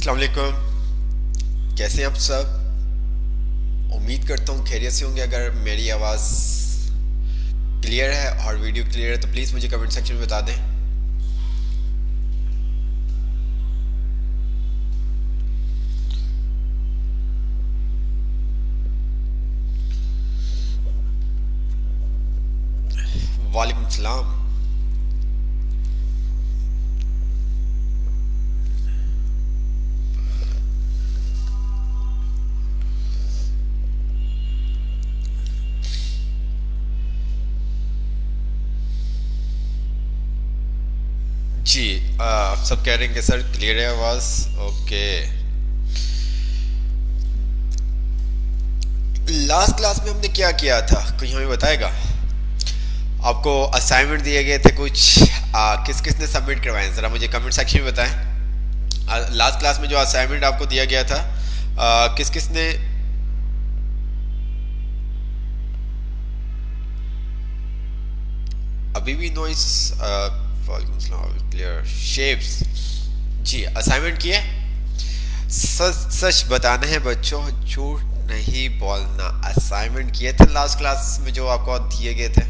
अस्सलाम वालेकुम। कैसे हैं आप सब? उम्मीद करता हूँ खैरियत से होंगे। अगर मेरी आवाज़ क्लियर है और वीडियो क्लियर है तो प्लीज़ मुझे कमेंट सेक्शन में बता दें। वालेकुम सलाम। जी, आप सब कह रहे हैं कि सर क्लियर है आवाज़। ओके। लास्ट क्लास में हमने क्या किया था, कोई हमें बताएगा? आपको असाइनमेंट दिए गए थे कुछ, किस किस ने सबमिट करवाए ज़रा मुझे कमेंट सेक्शन में बताएं। लास्ट क्लास में जो असाइनमेंट आपको दिया गया था, किस किस ने? अभी भी नॉइस। वालेकुम सलाम। Clear shapes. जी, असाइनमेंट किए? सच सच बताना है बच्चों, झूठ नहीं बोलना। असाइनमेंट किए थे लास्ट क्लास में जो आपको दिए गए थे?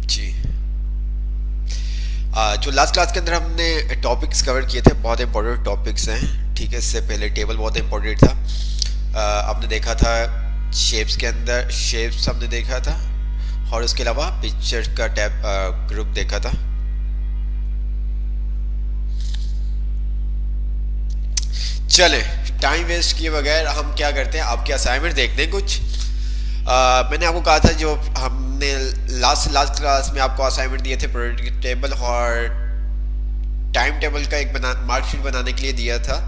जी। जो लास्ट क्लास के अंदर हमने टॉपिक्स कवर किए थे, बहुत इंपॉर्टेंट टॉपिक्स हैं। ठीक है, इससे पहले टेबल बहुत इंपॉर्टेंट था। आपने देखा था शेप्स के अंदर शेप्स हमने देखा था, और उसके अलावा पिक्चर का टैब ग्रुप देखा था। चले, टाइम वेस्ट किए बगैर हम क्या करते हैं, आपके असाइनमेंट देखते हैं कुछ। मैंने आपको कहा था जो हमने लास्ट लास्ट क्लास में आपको असाइनमेंट दिए थे, प्रोडक्ट टेबल और टाइम टेबल का एक मार्कशीट बनाने के लिए दिया था।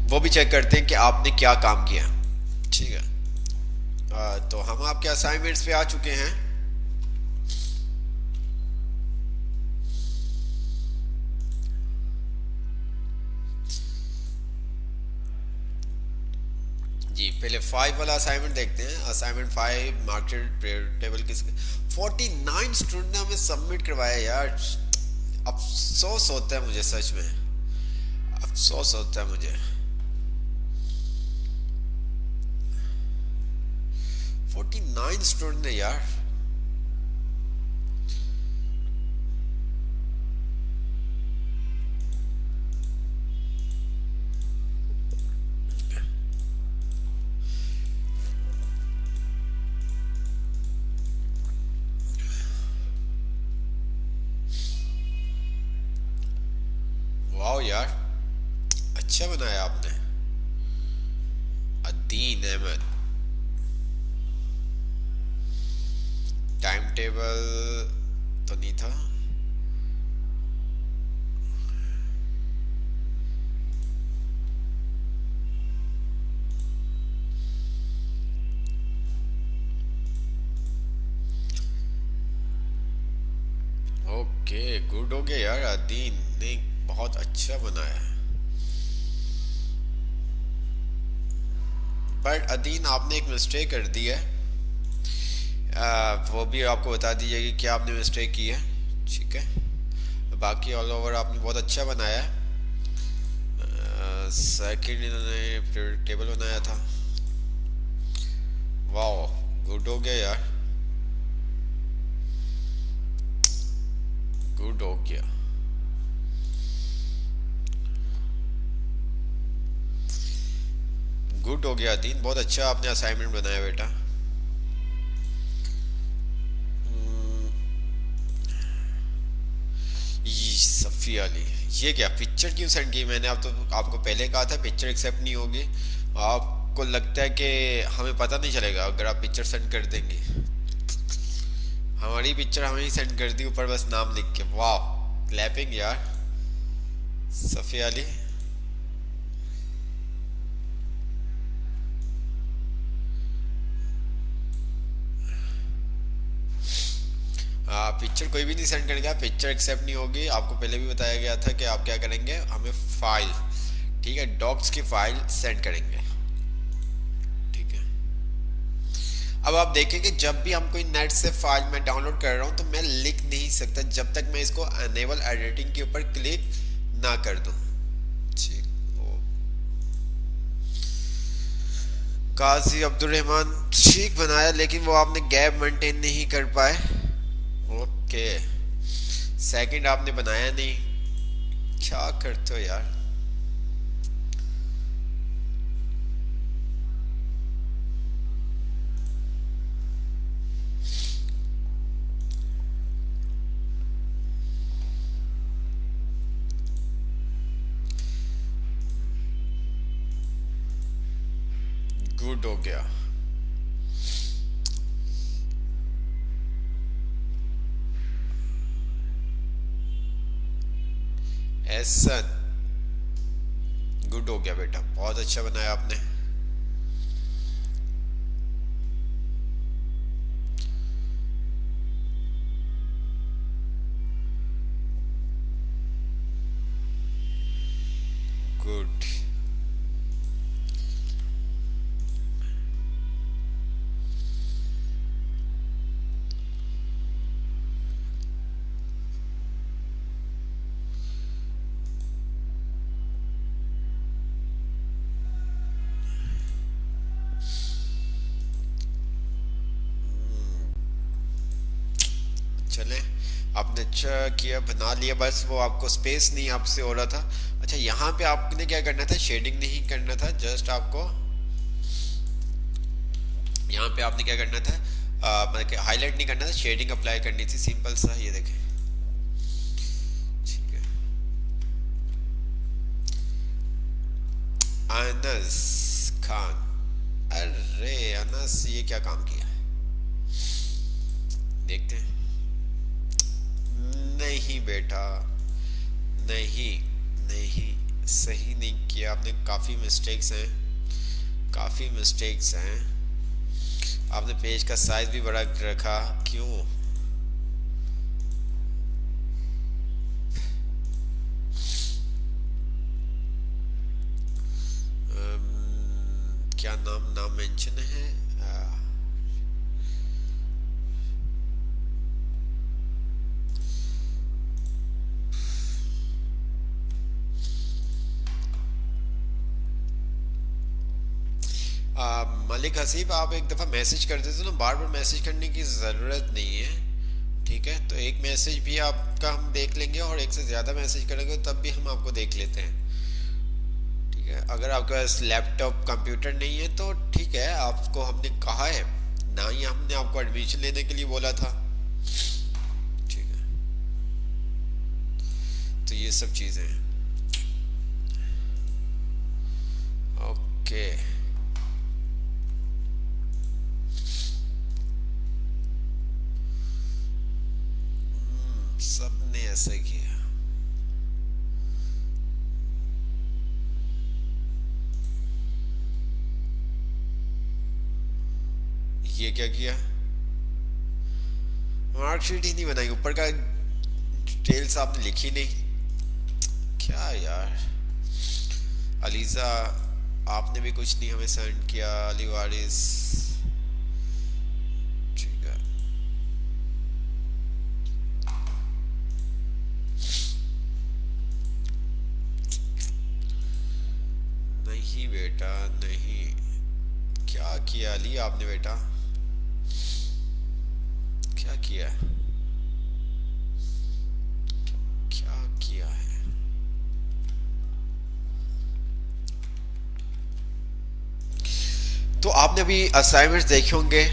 वो भी चेक करते हैं कि आपने क्या काम किया। ठीक है। तो हम आपके असाइनमेंट्स पे आ चुके हैं। जी, पहले 5 वाला असाइनमेंट देखते हैं। असाइनमेंट 5 मार्केट टेबल किसके? 49 स्टूडेंट ने हमें सबमिट करवाया यार। अफसोस होता है मुझे, सच में अफसोस होता है मुझे। 49 स्टूडेंट ने यार। वाह यार, अच्छा बनाया आपने। अदीन अहमद। टाइम टेबल तो नहीं था। ओके, गुड हो गया यार। अदीन ने बहुत अच्छा बनाया है। बट अदीन आपने एक मिस्टेक कर दी है। वो भी आपको बता दी जाएगी कि आपने मिस्टेक की है। ठीक है, बाकी ऑल ओवर आपने बहुत अच्छा बनाया है। सेकंड इन्होंने टेबल बनाया था। वाह, गुड हो गया यार, गुड हो गया। गुड हो गया अदीन, बहुत अच्छा आपने असाइनमेंट बनाया बेटा। सफ़ी अली, ये क्या पिक्चर क्यों सेंड की? मैंने आप तो आपको पहले कहा था पिक्चर एक्सेप्ट नहीं होगी। आपको लगता है कि हमें पता नहीं चलेगा अगर आप पिक्चर सेंड कर देंगे? हमारी पिक्चर हमें ही सेंड कर दी, ऊपर बस नाम लिख के। वाह, क्लैपिंग यार सफ़ी अली। पिक्चर कोई भी नहीं सेंड करेगा, पिक्चर एक्सेप्ट नहीं होगी। आपको पहले भी बताया गया था कि आप क्या करेंगे, हमें फाइल, ठीक है, डॉक्स की फाइल सेंड करेंगे। ठीक है। अब आप देखेंगे जब भी हम कोई नेट से फाइल मैं डाउनलोड कर रहा हूँ तो मैं लिख नहीं सकता जब तक मैं इसको अनेबल एडिटिंग के ऊपर क्लिक ना कर दूं। ठीक, काजी अब्दुल रहमान ठीक बनाया, लेकिन वो आपने गैप मेंटेन नहीं कर पाए। ओके, सेकंड आपने बनाया नहीं, क्या करते हो यार। गुड हो गया। एहसन, गुड हो गया बेटा, बहुत अच्छा बनाया आपने। गुड। चले, आपने अच्छा किया बना लिया, बस वो आपको स्पेस नहीं आपसे हो रहा था। अच्छा, यहाँ पे आपने क्या करना था, शेडिंग नहीं करना था, जस्ट आपको यहाँ पे आपने क्या करना था, मतलब हाईलाइट नहीं करना था, शेडिंग अप्लाई करनी थी, सिंपल सा। ये देखें, ठीक है। अनस खान, अरे अनस ये क्या काम किया, देखते हैं। नहीं बेटा, नहीं नहीं, सही नहीं किया आपने, काफ़ी मिस्टेक्स हैं, काफ़ी मिस्टेक्स हैं। आपने पेज का साइज भी बड़ा रखा, क्यों। क्या नाम नाम मेंशन है। मलिक हसीब, आप एक दफ़ा मैसेज कर देते ना, बार बार मैसेज करने की ज़रूरत नहीं है, ठीक है। तो एक मैसेज भी आपका हम देख लेंगे और एक से ज़्यादा मैसेज करेंगे तब भी हम आपको देख लेते हैं, ठीक है। अगर आपके पास लैपटॉप कंप्यूटर नहीं है तो ठीक है, आपको हमने कहा है ना ही, हमने आपको एडमिशन लेने के लिए बोला था, ठीक है। तो ये सब चीज़ें हैं। ओके, सबने ऐसा किया। ये क्या किया, मार्कशीट ही नहीं बनाई, ऊपर का डिटेल्स आपने लिखी नहीं, क्या यार। अलीजा, आपने भी कुछ नहीं हमें सेंड किया। अली वारिस, ठीक है। नहीं बेटा नहीं, क्या किया अली आपने बेटा, क्या किया, क्या किया है। तो आपने अभी असाइनमेंट्स देखे होंगे,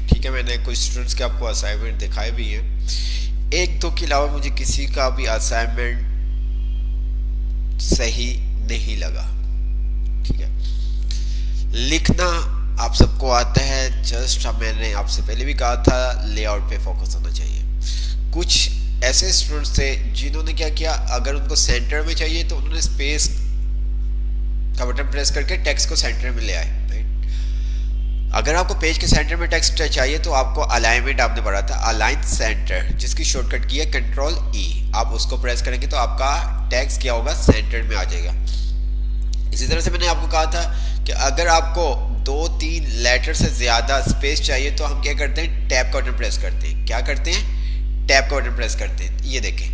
ठीक है। मैंने कुछ स्टूडेंट्स के आपको असाइनमेंट दिखाए भी हैं, एक दो के अलावा मुझे किसी का भी असाइनमेंट सही नहीं लगा, ठीक है। लिखना आप सबको आता है, जस्ट मैंने आपसे पहले भी कहा था लेआउट पे फोकस होना चाहिए। कुछ ऐसे स्टूडेंट्स थे जिन्होंने क्या किया, अगर उनको सेंटर में चाहिए तो उन्होंने स्पेस का बटन प्रेस करके टेक्स्ट को सेंटर में ले आए, राइट। अगर आपको पेज के सेंटर में टेक्स्ट चाहिए तो आपको अलाइनमेंट आपने पढ़ा था, अलाइन सेंटर, जिसकी शॉर्टकट की है कंट्रोल ई, आप उसको प्रेस करेंगे तो आपका टेक्स्ट क्या होगा, सेंटर में आ जाएगा। इसी तरह से मैंने आपको कहा था कि अगर आपको दो तीन लेटर से ज्यादा स्पेस चाहिए तो हम क्या करते हैं, टैब का बटन प्रेस करते हैं। क्या करते हैं, टैब का बटन प्रेस करते हैं। ये देखें,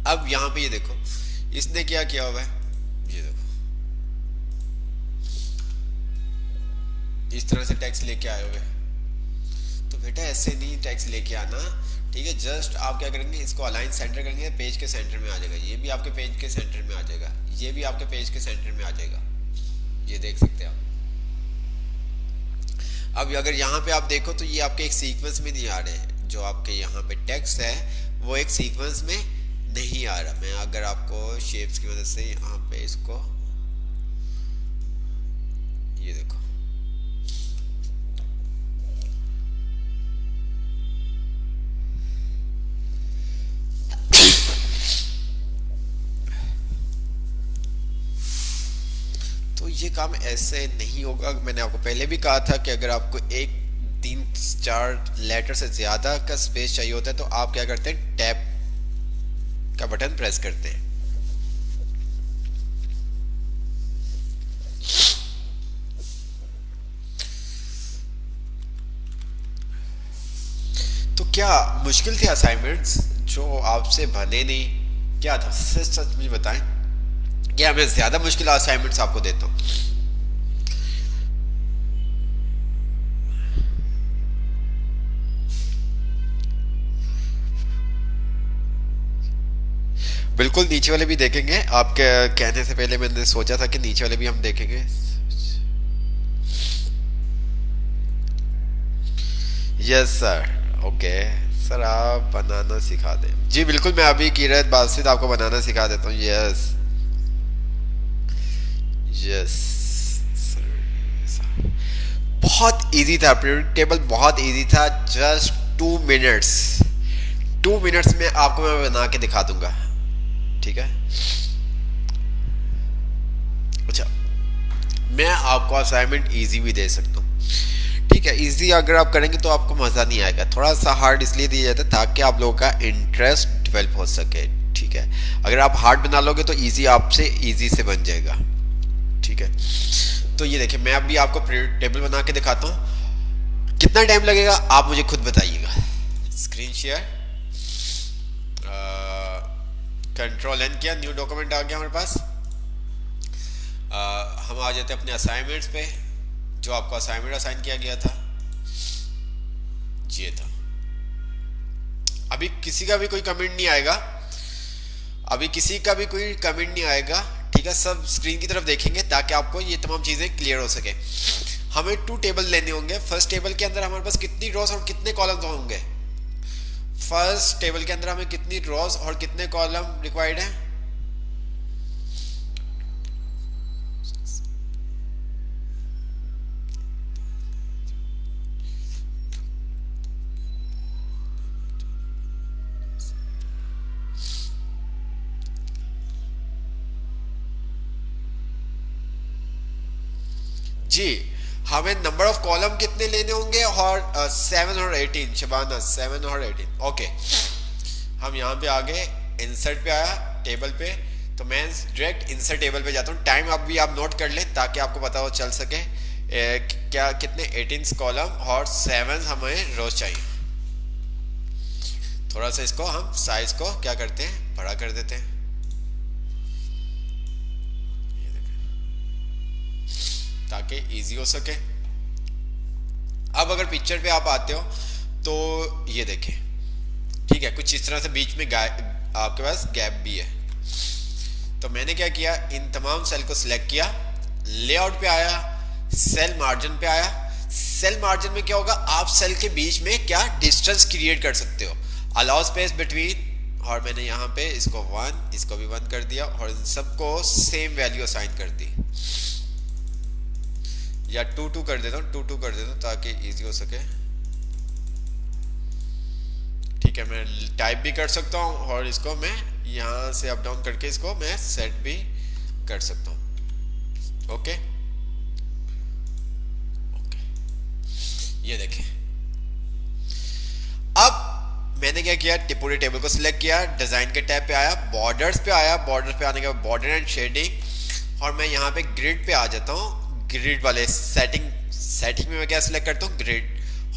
अब यहां पे ये देखो इसने क्या किया हुआ है, ये देखो इस तरह से टेक्स्ट लेके आए हुए। तो बेटा ऐसे नहीं टेक्स्ट लेके आना, ठीक है। जस्ट आप क्या करेंगे, इसको अलाइन सेंटर करेंगे, पेज के सेंटर में आ जाएगा। ये भी आपके पेज के सेंटर में आ जाएगा, ये भी आपके पेज के सेंटर में आ जाएगा। ये देख सकते हैं आप। अब अगर यहाँ पे आप देखो तो ये आपके एक सीक्वेंस में नहीं आ रहे हैं। जो आपके यहाँ पे टेक्स्ट है वो एक सीक्वेंस में नहीं आ रहा। मैं अगर आपको शेप्स की मदद से यहाँ पे इसको, ये देखो तो ये काम ऐसे नहीं होगा। मैंने आपको पहले भी कहा था कि अगर आपको एक तीन चार लेटर से ज्यादा का स्पेस चाहिए होता है तो आप क्या करते हैं, टैब का बटन प्रेस करते हैं। तो क्या मुश्किल थे असाइनमेंट्स जो आपसे बने नहीं? क्या था, सच सच मुझे बताएं, क्या मैं ज्यादा मुश्किल असाइनमेंट्स आपको देता हूँ? बिल्कुल, नीचे वाले भी देखेंगे। आपके कहने से पहले मैंने सोचा था कि नीचे वाले भी हम देखेंगे। यस सर, ओके सर, आप बनाना सिखा दें। जी बिल्कुल, मैं अभी किरत बासित आपको बनाना सिखा देता हूँ। यस यस सर, बहुत इजी था, प्रेडिक्टेबल बहुत इजी था। जस्ट 2 मिनट्स, 2 मिनट्स में आपको मैं बना के दिखा दूंगा, ठीक है। अच्छा, मैं आपको असाइनमेंट इजी भी दे सकता हूँ, ठीक है। इजी अगर आप करेंगे तो आपको मज़ा नहीं आएगा। थोड़ा सा हार्ड इसलिए दिया जाता है ताकि आप लोगों का इंटरेस्ट डेवलप हो सके, ठीक है। अगर आप हार्ड बना लोगे तो इजी आपसे इजी से बन जाएगा, ठीक है। तो ये देखिए, मैं अभी आपको टेबल बना के दिखाता हूँ। कितना टाइम लगेगा आप मुझे खुद बताइएगा। स्क्रीन शेयर, कंट्रोल एन किया, न्यू डॉक्यूमेंट आ गया हमारे पास। हम आ जाते हैं अपने असाइनमेंट्स पे। जो आपको असाइनमेंट असाइन किया गया था ये था। अभी किसी का भी कोई कमेंट नहीं आएगा, अभी किसी का भी कोई कमेंट नहीं आएगा, ठीक है। सब स्क्रीन की तरफ देखेंगे ताकि आपको ये तमाम चीजें क्लियर हो सके। हमें 2 टेबल लेने होंगे। फर्स्ट टेबल के अंदर हमारे पास कितनी रोज और कितने कॉलम्स होंगे? फर्स्ट टेबल के अंदर हमें कितनी रोज और कितने कॉलम रिक्वायर्ड है? जी, हमें नंबर ऑफ कॉलम कितने लेने होंगे? और 7 और 18, शबाना 7 और 18, ओके। हम यहाँ पे आ गए, इंसर्ट पे आया टेबल पे, तो मैं डायरेक्ट इंसर्ट टेबल पे जाता हूँ। टाइम अब भी आप नोट कर लें ताकि आपको पता हो चल सके क्या कितने 18 कॉलम और 7 हमें रोज चाहिए। थोड़ा सा इसको हम साइज को क्या करते हैं, बड़ा कर देते हैं, ताकि इजी हो सके। अब अगर पिक्चर पे आप आते हो तो ये देखें, ठीक है, कुछ इस तरह से बीच में आपके पास गैप भी है। तो मैंने क्या किया, इन तमाम सेल को सिलेक्ट किया, लेआउट पे आया, सेल मार्जिन पे आया। सेल मार्जिन में क्या होगा, आप सेल के बीच में क्या डिस्टेंस क्रिएट कर सकते हो, अलाउ स्पेस बिटवीन। और मैंने यहाँ पे इसको 1, इसको भी 1 कर दिया और इन सबको सेम वैल्यू असाइन कर दी, या 2 कर देता हूँ, 2 कर देता हूँ ताकि इजी हो सके, ठीक है। मैं टाइप भी कर सकता हूँ और इसको मैं यहाँ से अप डाउन करके इसको मैं सेट भी कर सकता हूँ, ओके ओके। ये देखें, अब मैंने क्या किया, पूरे टेबल को सिलेक्ट किया, डिज़ाइन के टैब पे आया, बॉर्डर्स पे आया, बॉर्डर्स पे आने के बाद बॉर्डर एंड शेडिंग, और मैं यहाँ पे ग्रिड पे आ जाता हूँ। ग्रिड वाले सेटिंग में मैं क्या सिलेक्ट करता हूँ, ग्रिड,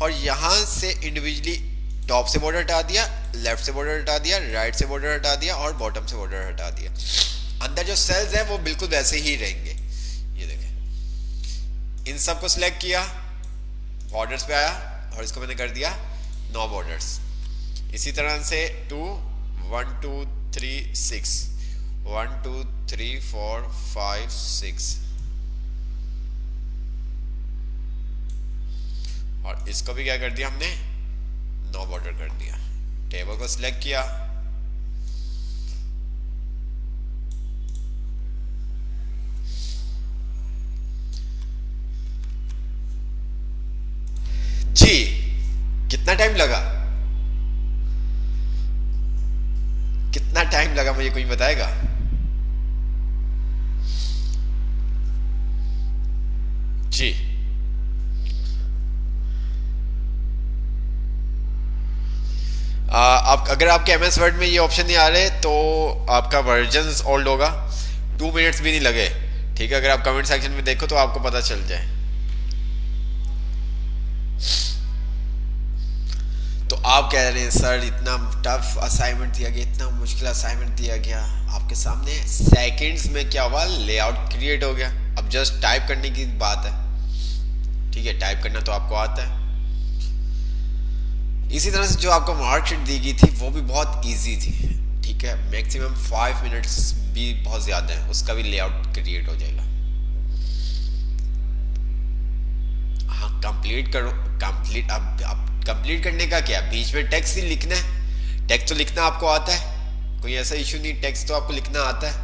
और यहाँ से इंडिविजुअली टॉप से बॉर्डर हटा दिया, लेफ्ट से बॉर्डर हटा दिया, राइट से बॉर्डर हटा दिया, और बॉटम से बॉर्डर हटा दिया। अंदर जो सेल्स है वो बिल्कुल वैसे ही रहेंगे। ये देखें, इन सब को सिलेक्ट किया, बॉर्डर्स पे आया, और इसको मैंने कर दिया नो बॉर्डर्स। इसी तरह से 2 1 2 3 6 1 2 3 4 5 6, और इसको भी क्या कर दिया हमने, नो बॉर्डर कर दिया। टेबल को सिलेक्ट किया, जी कितना टाइम लगा, कितना टाइम लगा मुझे कोई बताएगा? जी आप अगर आपके एमएस वर्ड में ये ऑप्शन नहीं आ रहे तो आपका वर्जन ओल्ड होगा। 2 मिनट्स भी नहीं लगे, ठीक है? अगर आप कमेंट सेक्शन में देखो तो आपको पता चल जाए। तो आप कह रहे हैं सर इतना टफ असाइनमेंट दिया गया, इतना मुश्किल असाइनमेंट दिया गया, आपके सामने सेकंड्स में क्या हुआ, लेआउट क्रिएट हो गया। अब जस्ट टाइप करने की बात है, ठीक है? टाइप करना तो आपको आता है। इसी तरह से जो आपको मार्कशीट दी गई थी वो भी बहुत इजी थी, ठीक है? मैक्सिमम 5 मिनट्स भी बहुत ज़्यादा है, उसका भी लेआउट क्रिएट हो जाएगा। हाँ कंप्लीट करो, कंप्लीट। अब कंप्लीट करने का क्या, बीच में टेक्स्ट ही लिखना है। टेक्स्ट तो लिखना आपको आता है, कोई ऐसा इशू नहीं, टेक्स्ट तो आपको लिखना आता है।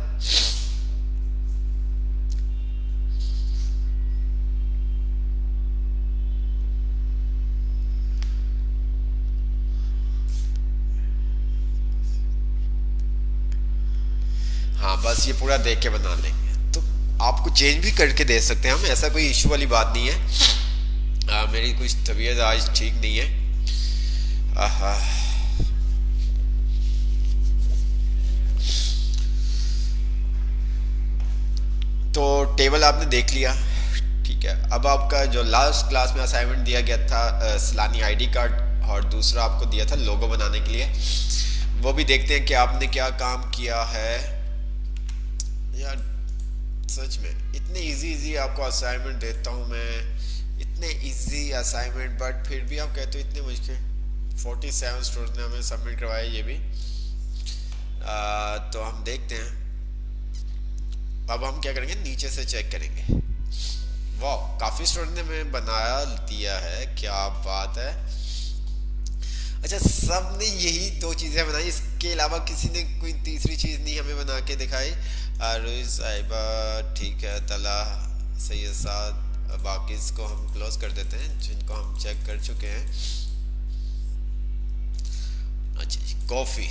हाँ बस ये पूरा देख के बना लेंगे, तो आपको चेंज भी करके दे सकते हैं हम, ऐसा कोई इशू वाली बात नहीं है। मेरी कुछ तबीयत आज ठीक नहीं है। आहा। तो टेबल आपने देख लिया, ठीक है? अब आपका जो लास्ट क्लास में असाइनमेंट दिया गया था सलानी आईडी कार्ड, और दूसरा आपको दिया था लोगो बनाने के लिए, वो भी देखते हैं कि आपने क्या काम किया है। यार सच में इतने इजी आपको असाइनमेंट देता हूँ मैं, इतने इजी असाइनमेंट, बट फिर भी आप कहते हो इतने मुश्किल। 47 स्टूडेंट्स ने हमें सबमिट करवाया, ये भी तो हम देखते हैं। अब हम क्या करेंगे, नीचे से चेक करेंगे। वाह, काफ़ी स्टूडेंट ने हमें बना दिया है, क्या बात है। अच्छा, सब ने यही 2 चीज़ें बनाई, इसके अलावा किसी ने कोई तीसरी चीज़ नहीं हमें बना के दिखाई। आरुज साहिबा, ठीक है, तला, सैयद साद, बाकी इसको हम क्लोज कर देते हैं जिनको हम चेक कर चुके हैं। अच्छा जी, कॉफ़ी,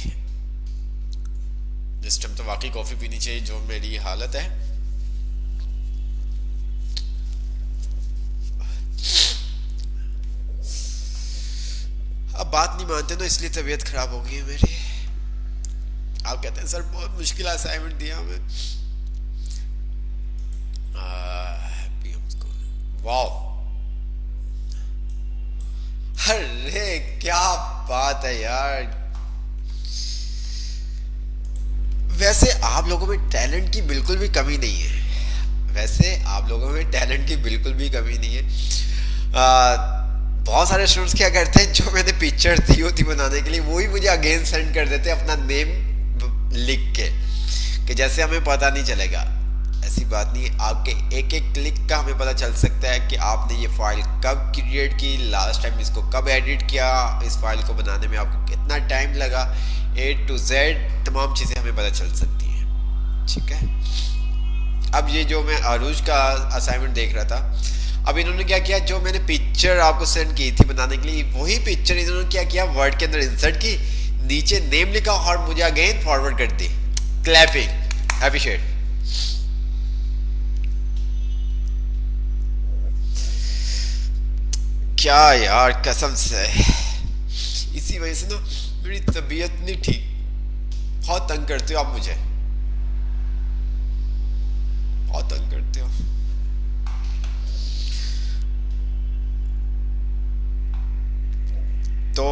इस टाइम तो वाकई कॉफ़ी पीनी चाहिए, जो मेरी हालत है। अब बात नहीं मानते तो इसलिए तबीयत खराब हो गई है मेरी। आप कहते हैं सर बहुत मुश्किल असाइनमेंट दिया हमें। वाओ, अरे क्या बात है यार। वैसे आप लोगों में टैलेंट की बिल्कुल भी कमी नहीं है, वैसे आप लोगों में टैलेंट की बिल्कुल भी कमी नहीं है। बहुत सारे स्टूडेंट्स क्या करते हैं, जो मैंने पिक्चर दी होती बनाने के लिए वही मुझे अगेन सेंड कर देते हैं अपना नेम लिख के, कि जैसे हमें पता नहीं चलेगा। ऐसी बात नहीं है, आपके एक एक क्लिक का हमें पता चल सकता है कि आपने ये फाइल कब क्रिएट की, लास्ट टाइम इसको कब एडिट किया, इस फाइल को बनाने में आपको कितना टाइम लगा, A to Z तमाम चीज़ें हमें पता चल सकती हैं, ठीक है। अब ये जो मैं आरुज का असाइनमेंट देख रहा था, अब इन्होंने क्या किया, जो मैंने पिक्चर आपको सेंड की थी बनाने के लिए, वही पिक्चर इन्होंने क्या किया, वर्ड के अंदर इंसर्ट की, नीचे नेम लिखा और मुझे अगेन फॉरवर्ड कर दी। Clapping, appreciate. क्या यार, कसम से इसी वजह से ना मेरी तबीयत नहीं ठीक। बहुत तंग करते हो आप मुझे, बहुत तंग करते हो। तो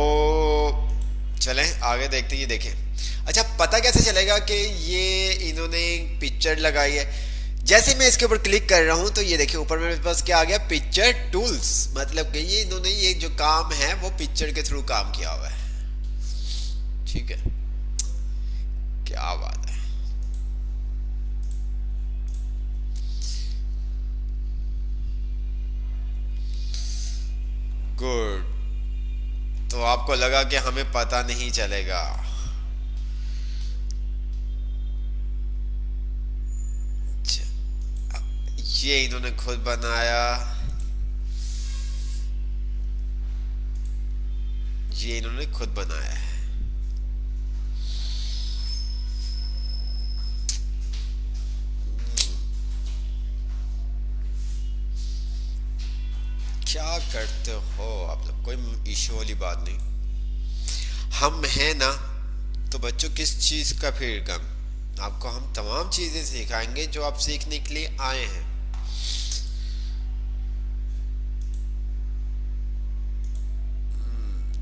चलें आगे देखते हैं, ये देखें। अच्छा, पता कैसे चलेगा कि ये इन्होंने पिक्चर लगाई है? जैसे मैं इसके ऊपर क्लिक कर रहा हूं तो ये देखिए ऊपर मेरे पास क्या आ गया, पिक्चर टूल्स। मतलब कि ये इन्होंने ये जो काम है वो पिक्चर के थ्रू काम किया हुआ है। ठीक है, क्या बात है। गुड। तो आपको लगा कि हमें पता नहीं चलेगा। ये इन्होंने खुद बनाया, ये इन्होंने खुद बनाया है। क्या करते हो आप लोग, कोई इशू वाली बात नहीं। हम हैं ना, तो बच्चों किस चीज़ का फिर गम। आपको हम तमाम चीज़ें सिखाएंगे जो आप सीखने के लिए आए हैं।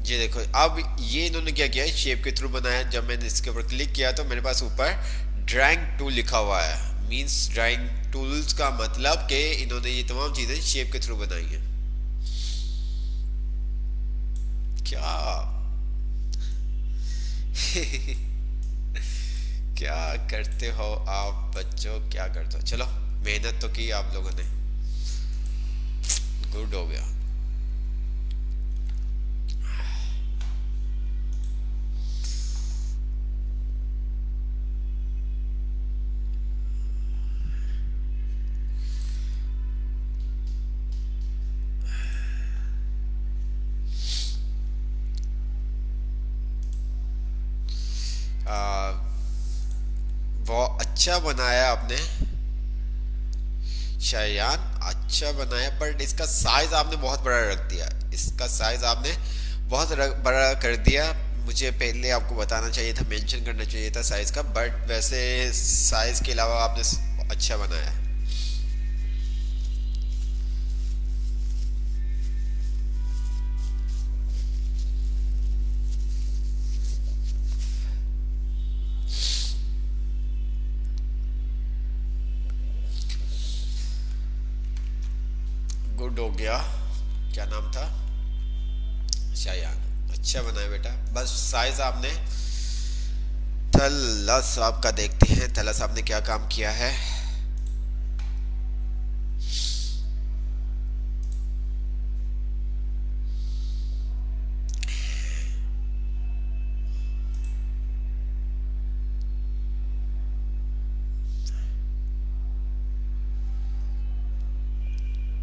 ये देखो, अब ये इन्होंने क्या किया है, शेप के थ्रू बनाया। जब मैंने इसके ऊपर क्लिक किया तो मेरे पास ऊपर ड्राइंग टूल लिखा हुआ है। मींस ड्राइंग टूल्स का मतलब कि इन्होंने ये तमाम चीज़ें शेप के थ्रू बनाई हैं। क्या क्या करते हो आप बच्चों, क्या करते हो। चलो, मेहनत तो की आप लोगों ने, गुड हो गया। आ, बहुत अच्छा बनाया आपने शायान, अच्छा बनाया, पर इसका साइज आपने बहुत बड़ा रख दिया। इसका साइज आपने बहुत बड़ा कर दिया। मुझे पहले आपको बताना चाहिए था, मेंशन करना चाहिए था साइज का, बट वैसे साइज के अलावा आपने अच्छा बनाया। गुड हो गया। क्या नाम था, शायान। अच्छा बनाया बेटा। बस साइज आपने, थल्ला साहब का देखते हैं, थल्ला साहब ने क्या काम किया है।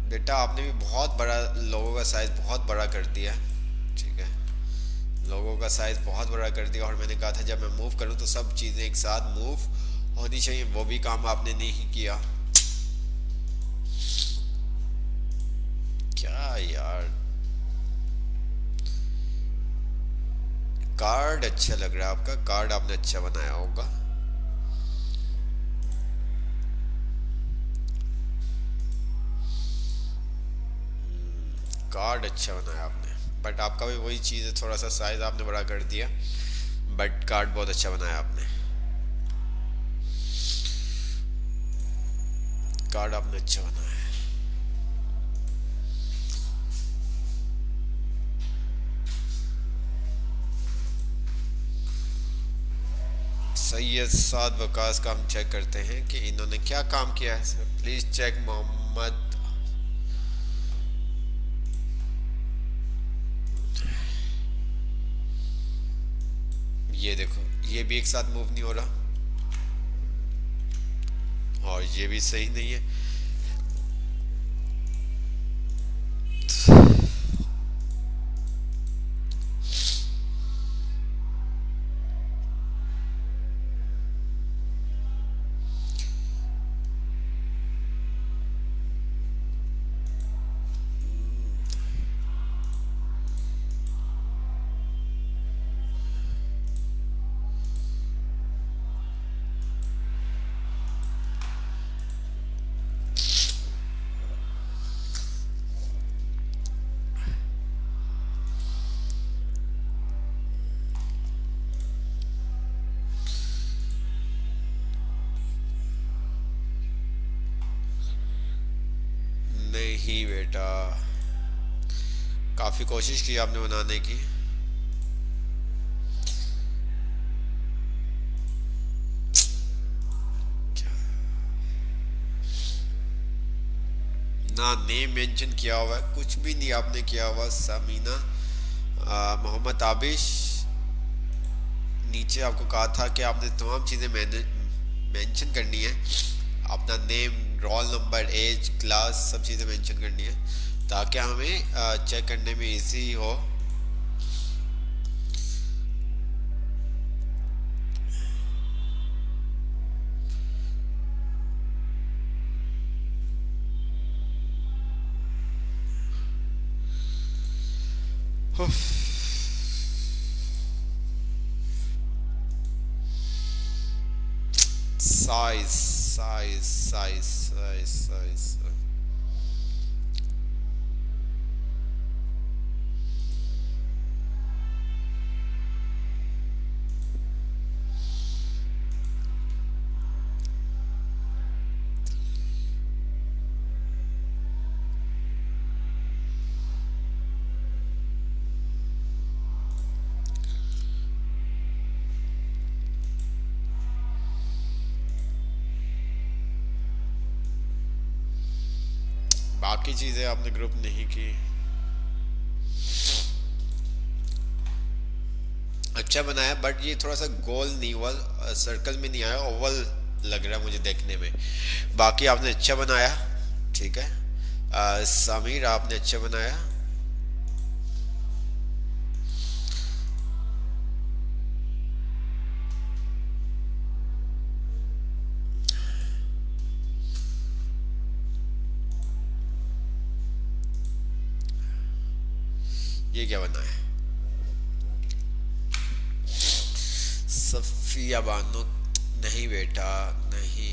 बेटा आपने भी बहुत बड़ा, लोगों का साइज बहुत बड़ा कर दिया। ठीक है, लोगों का साइज बहुत बड़ा कर दिया। और मैंने कहा था जब मैं मूव करूं तो सब चीज़ें एक साथ मूव होनी चाहिए, वो भी काम आपने नहीं किया। क्या यार, कार्ड अच्छा लग रहा है आपका, कार्ड आपने अच्छा बनाया होगा। कार्ड अच्छा बनाया आपने, बट आपका भी वही चीज़ है, थोड़ा सा साइज आपने बड़ा कर दिया, बट कार्ड बहुत अच्छा बनाया आपने। कार्ड आपने अच्छा बनाया है। सैयद साद वकास का हम चेक करते हैं कि इन्होंने क्या काम किया है। Please check Mohammed. ये देखो, ये भी एक साथ मूव नहीं हो रहा, और ये भी सही नहीं है। नहीं बेटा, काफ़ी कोशिश की आपने बनाने की। ना नेम मेंशन किया हुआ है, कुछ भी नहीं आपने किया हुआ। समीना मोहम्मद आबिश, नीचे आपको कहा था कि आपने तमाम चीज़ें मेंशन करनी है। अपना name, roll number, age, class, सब चीज़ें मेंशन करनी है ताकि हमें चेक करने में इजी हो। Size size size size size. बाकी चीज़ें आपने ग्रुप नहीं की। अच्छा बनाया, बट ये थोड़ा सा गोल नहीं हुआ, सर्कल में नहीं आया, ओवल लग रहा है मुझे देखने में। बाकी आपने अच्छा बनाया, ठीक है। समीर आपने अच्छा बनाया। ये क्या बना है? सफिया बानो, नहीं बेटा नहीं।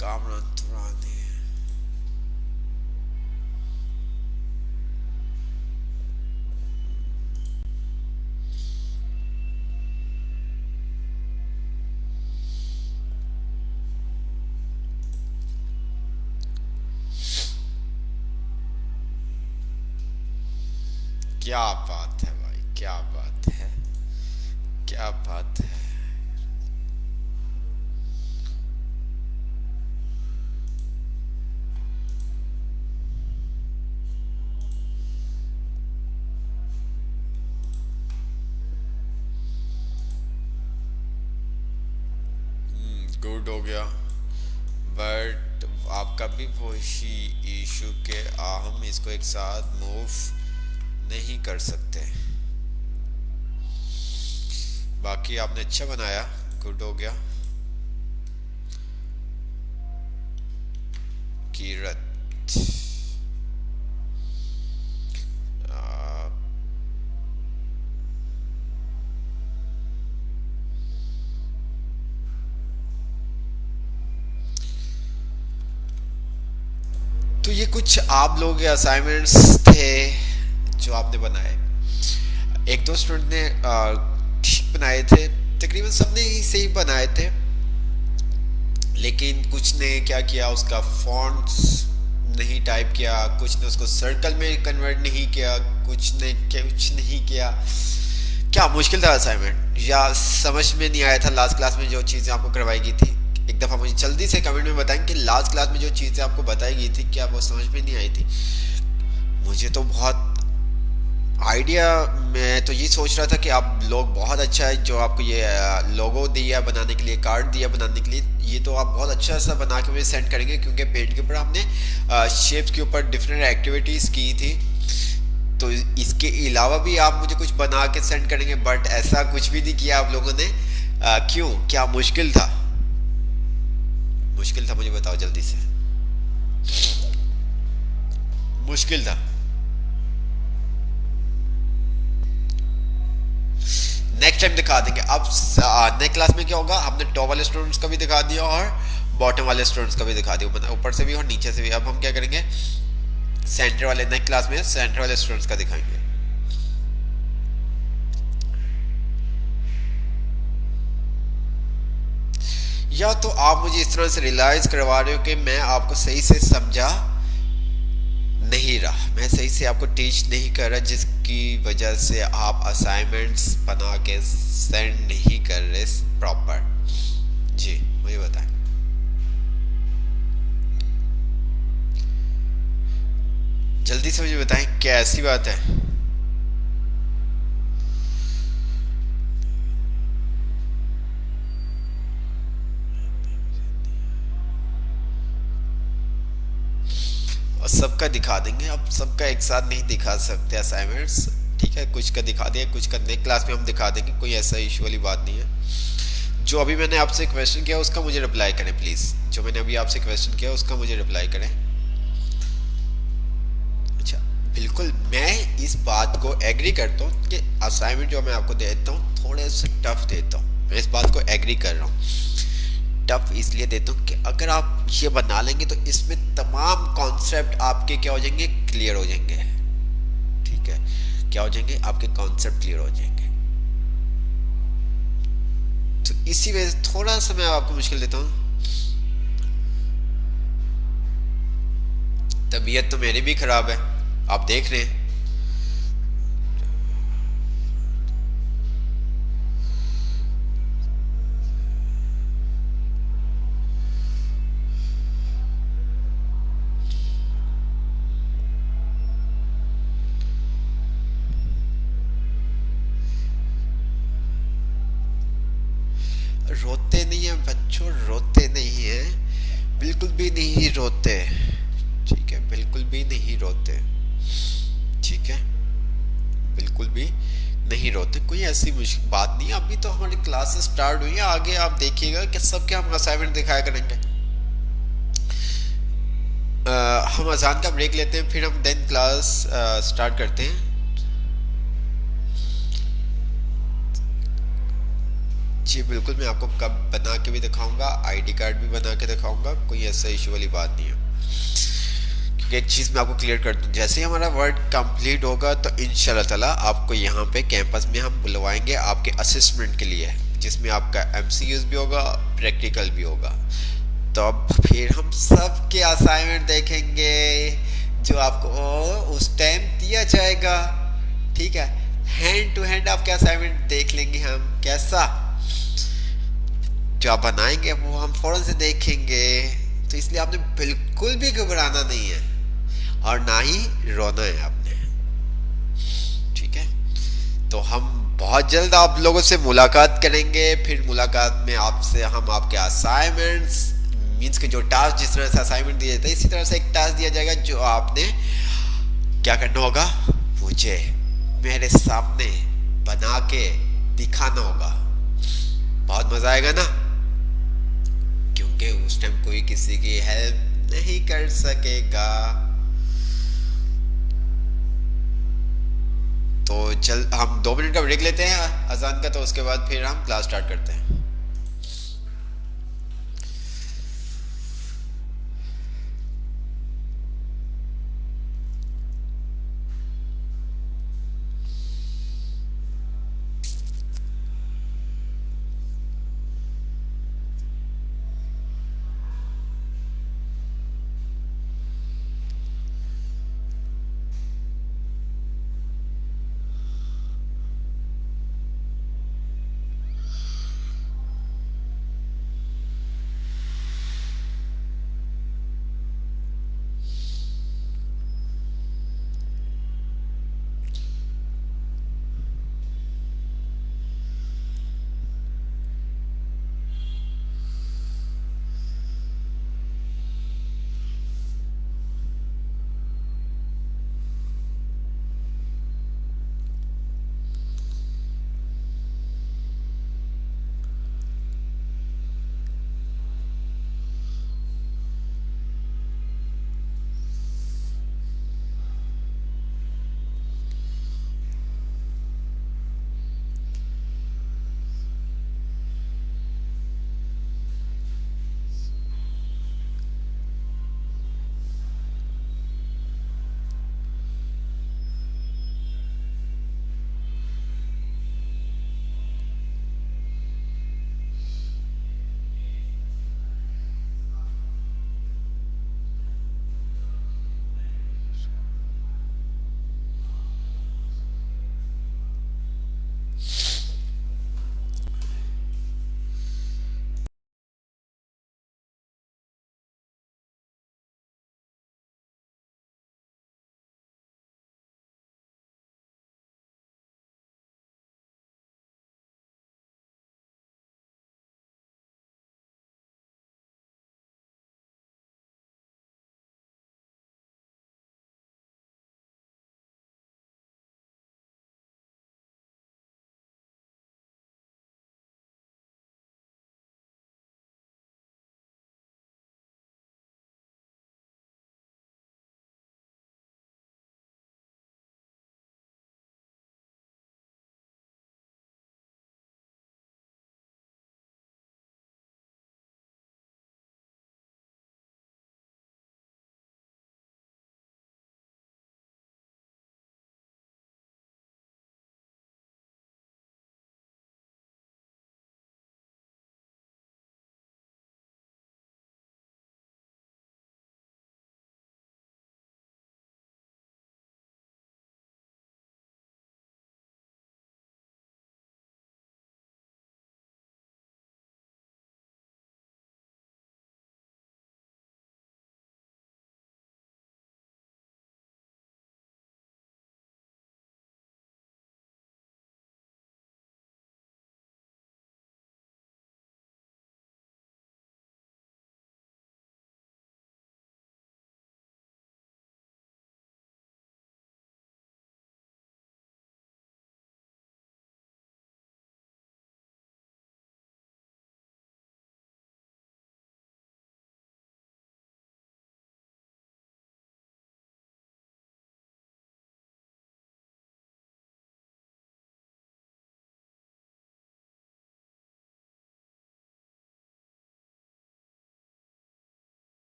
कामरान तुरानी, क्या बात है भाई, क्या बात है, क्या बात है। गुड हो गया, बट आपका भी वही इशू के हम इसको एक साथ मूव नहीं कर सकते। बाकी आपने अच्छा बनाया, गुड हो गया। कीरत, तो ये कुछ आप लोगों के असाइनमेंट्स थे जो आपने बनाए। एक दो स्टूडेंट ने ठीक बनाए थे, तकरीबन सबने ही सही बनाए थे, लेकिन कुछ ने क्या किया, उसका फॉन्ट्स नहीं टाइप किया, कुछ ने उसको सर्कल में कन्वर्ट नहीं किया, कुछ ने कुछ नहीं किया। क्या मुश्किल था असाइनमेंट, या समझ में नहीं आया था लास्ट क्लास में जो चीज़ें आपको करवाई गई थी? एक दफ़ा मुझे जल्दी से कमेंट में बताएं कि लास्ट क्लास में जो चीज़ें आपको बताई गई थी क्या वो समझ में नहीं आई थी। मुझे तो बहुत आइडिया, मैं तो ये सोच रहा था कि आप लोग बहुत अच्छा है जो आपको ये लोगो दिया बनाने के लिए, कार्ड दिया बनाने के लिए, ये तो आप बहुत अच्छा सा बना के मुझे सेंड करेंगे, क्योंकि पेंट के ऊपर हमने शेप्स के ऊपर डिफरेंट एक्टिविटीज़ की थी। तो इसके अलावा भी आप मुझे कुछ बना के सेंड करेंगे, बट ऐसा कुछ भी नहीं किया आप लोगों ने। क्यों, क्या मुश्किल था? मुश्किल था, मुझे बताओ जल्दी से। मुश्किल था। नेक्स्ट टाइम दिखा देंगे। अब नेक्स्ट क्लास में क्या होगा, हमने टॉप वाले स्टूडेंट्स का भी दिखा दिया और बॉटम वाले स्टूडेंट्स का भी दिखा दिया, ऊपर से भी और नीचे से भी। अब हम क्या करेंगे, सेंटर वाले, नेक्स्ट क्लास में सेंटर वाले स्टूडेंट्स का दिखाएंगे। या तो आप मुझे इस तरह से रियलाइज करवा रहे हो कि मैं आपको सही से समझा नहीं रहा, मैं सही से आपको टीच नहीं कर रहा, जिसकी वजह से आप असाइनमेंट्स बना के सेंड नहीं कर रहे प्रॉपर। जी मुझे बताएं। जल्दी से मुझे बताएं, क्या ऐसी बात है? और सबका दिखा देंगे, अब सबका एक साथ नहीं दिखा सकते असाइनमेंट्स, ठीक है? कुछ का दिखा दिया, कुछ का नेक्स्ट क्लास में हम दिखा देंगे, कोई ऐसा इशू वाली बात नहीं है। जो अभी मैंने आपसे क्वेश्चन किया उसका मुझे रिप्लाई करें प्लीज़। जो मैंने अभी आपसे क्वेश्चन किया उसका मुझे रिप्लाई करें। अच्छा, बिल्कुल मैं इस बात को एग्री करता हूँ कि असाइनमेंट जो मैं आपको देता हूँ थोड़े से टफ देता हूँ, मैं इस बात को एग्री कर रहा हूँ। टफ इसलिए देता हूँ कि अगर आप ये बना लेंगे तो इसमें तमाम कॉन्सेप्ट आपके क्या हो जाएंगे, क्लियर हो जाएंगे। ठीक है, क्या हो जाएंगे, आपके कॉन्सेप्ट क्लियर हो जाएंगे। तो इसी वजह से थोड़ा सा मैं आपको मुश्किल देता हूँ। तबीयत तो मेरी भी खराब है, आप देख रहे हैं। रोते नहीं है बच्चों, रोते नहीं है, बिल्कुल भी नहीं रोते। ठीक है, बिल्कुल भी नहीं रोते। ठीक है, बिल्कुल भी नहीं रोते, कोई ऐसी बात नहीं है। अभी तो हमारी क्लासेस स्टार्ट हुई है, आगे आप देखिएगा कि सबके हम असाइनमेंट दिखाया करेंगे। हम अजान का ब्रेक लेते हैं, फिर हम देन क्लास स्टार्ट करते हैं। जी बिल्कुल, मैं आपको कब बना के भी दिखाऊंगा, आईडी कार्ड भी बना के दिखाऊंगा, कोई ऐसा इशू वाली बात नहीं है। क्योंकि एक चीज़ मैं आपको क्लियर कर दूँ, जैसे ही हमारा वर्क कंप्लीट होगा तो इंशाल्लाह ताला आपको यहाँ पे कैंपस में हम बुलवाएंगे आपके असेसमेंट के लिए, जिसमें आपका एमसीक्यूज भी होगा, प्रैक्टिकल भी होगा। तो अब फिर हम सब के असाइनमेंट देखेंगे जो आपको उस टाइम दिया जाएगा। ठीक है, हैंड टू हैंड आपके असाइनमेंट देख लेंगे हम, कैसा जो आप बनाएंगे वो हम फौरन से देखेंगे। तो इसलिए आपने बिल्कुल भी घबराना नहीं है और ना ही रोना है आपने। ठीक है, तो हम बहुत जल्द आप लोगों से मुलाकात करेंगे। फिर मुलाकात में आपसे हम आपके असाइनमेंट्स मीन्स के जो टास्क, जिस तरह से असाइनमेंट दिए जाते हैं इसी तरह से एक टास्क दिया जाएगा जो आपने क्या करना होगा, मुझे मेरे सामने बना के दिखाना होगा। बहुत मजा आएगा ना, क्योंकि उस टाइम कोई किसी की हेल्प नहीं कर सकेगा। तो चल हम 2 मिनट का ब्रेक लेते हैं अजान का, तो उसके बाद फिर हम क्लास स्टार्ट करते हैं।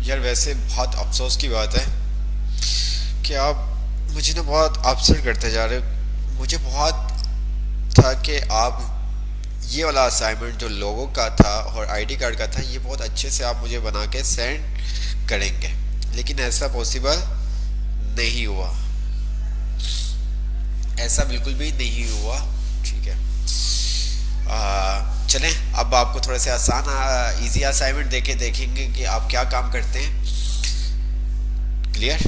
यार वैसे बहुत अफसोस की बात है कि आप मुझे ना बहुत अपसेट करते जा रहे हो। मुझे बहुत था कि आप ये वाला असाइनमेंट जो लोगों का था और आईडी कार्ड का था ये बहुत अच्छे से आप मुझे बना के सेंड करेंगे, लेकिन ऐसा पॉसिबल नहीं हुआ। ऐसा बिल्कुल भी नहीं हुआ। ठीक है, चलें अब आपको थोड़ा सा आसान इजी असाइनमेंट देके देखेंगे कि आप क्या काम करते हैं। क्लियर?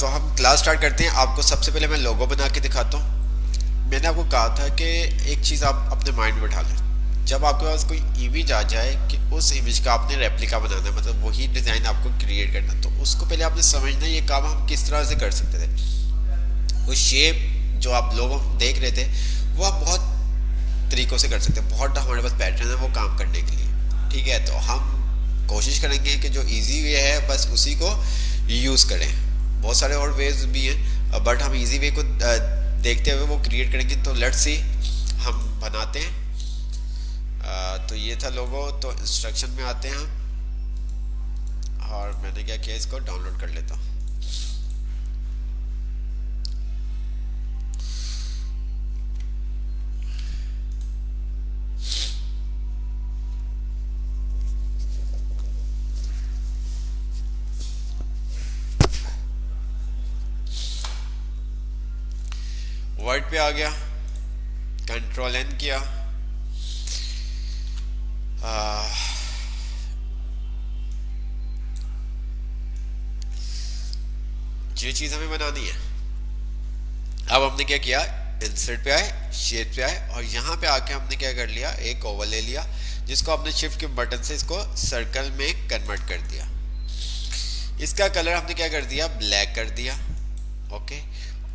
तो हम क्लास स्टार्ट करते हैं। आपको सबसे पहले मैं लोगो बना के दिखाता हूँ। मैंने आपको कहा था कि एक चीज़ आप अपने माइंड में बैठा लें, जब आपके पास कोई इमेज आ जाए कि उस इमेज का आपने रेप्लिका बनाना है, मतलब वही डिज़ाइन आपको क्रिएट करना, तो उसको पहले आपने समझना ये काम हम किस तरह से कर सकते थे। वो शेप जो आप लोगों देख रहे थे वो आप बहुत तरीक़ों से कर सकते हैं, बहुत हमारे पास पैटर्न है वो काम करने के लिए। ठीक है, तो हम कोशिश करेंगे कि जो ईजी वे है बस उसी को यूज़ करें। बहुत सारे और वेज भी हैं बट हम इजी वे को देखते हुए वो क्रिएट करेंगे। तो लेट्स सी हम बनाते हैं। तो ये था लोगो। तो इंस्ट्रक्शन में आते हैं हम, और मैंने क्या किया इसको डाउनलोड कर लेता हूँ। वर्ड पे आ गया, कंट्रोल एन किया, ये चीज़ हमें बनानी है। अब हमने क्या किया, इंसर्ट पे आए, शेप पे आए, और यहाँ पे आके हमने क्या कर लिया, एक ओवल ले लिया जिसको हमने शिफ्ट के बटन से इसको सर्कल में कन्वर्ट कर दिया। इसका कलर हमने क्या कर दिया, ब्लैक कर दिया। ओके,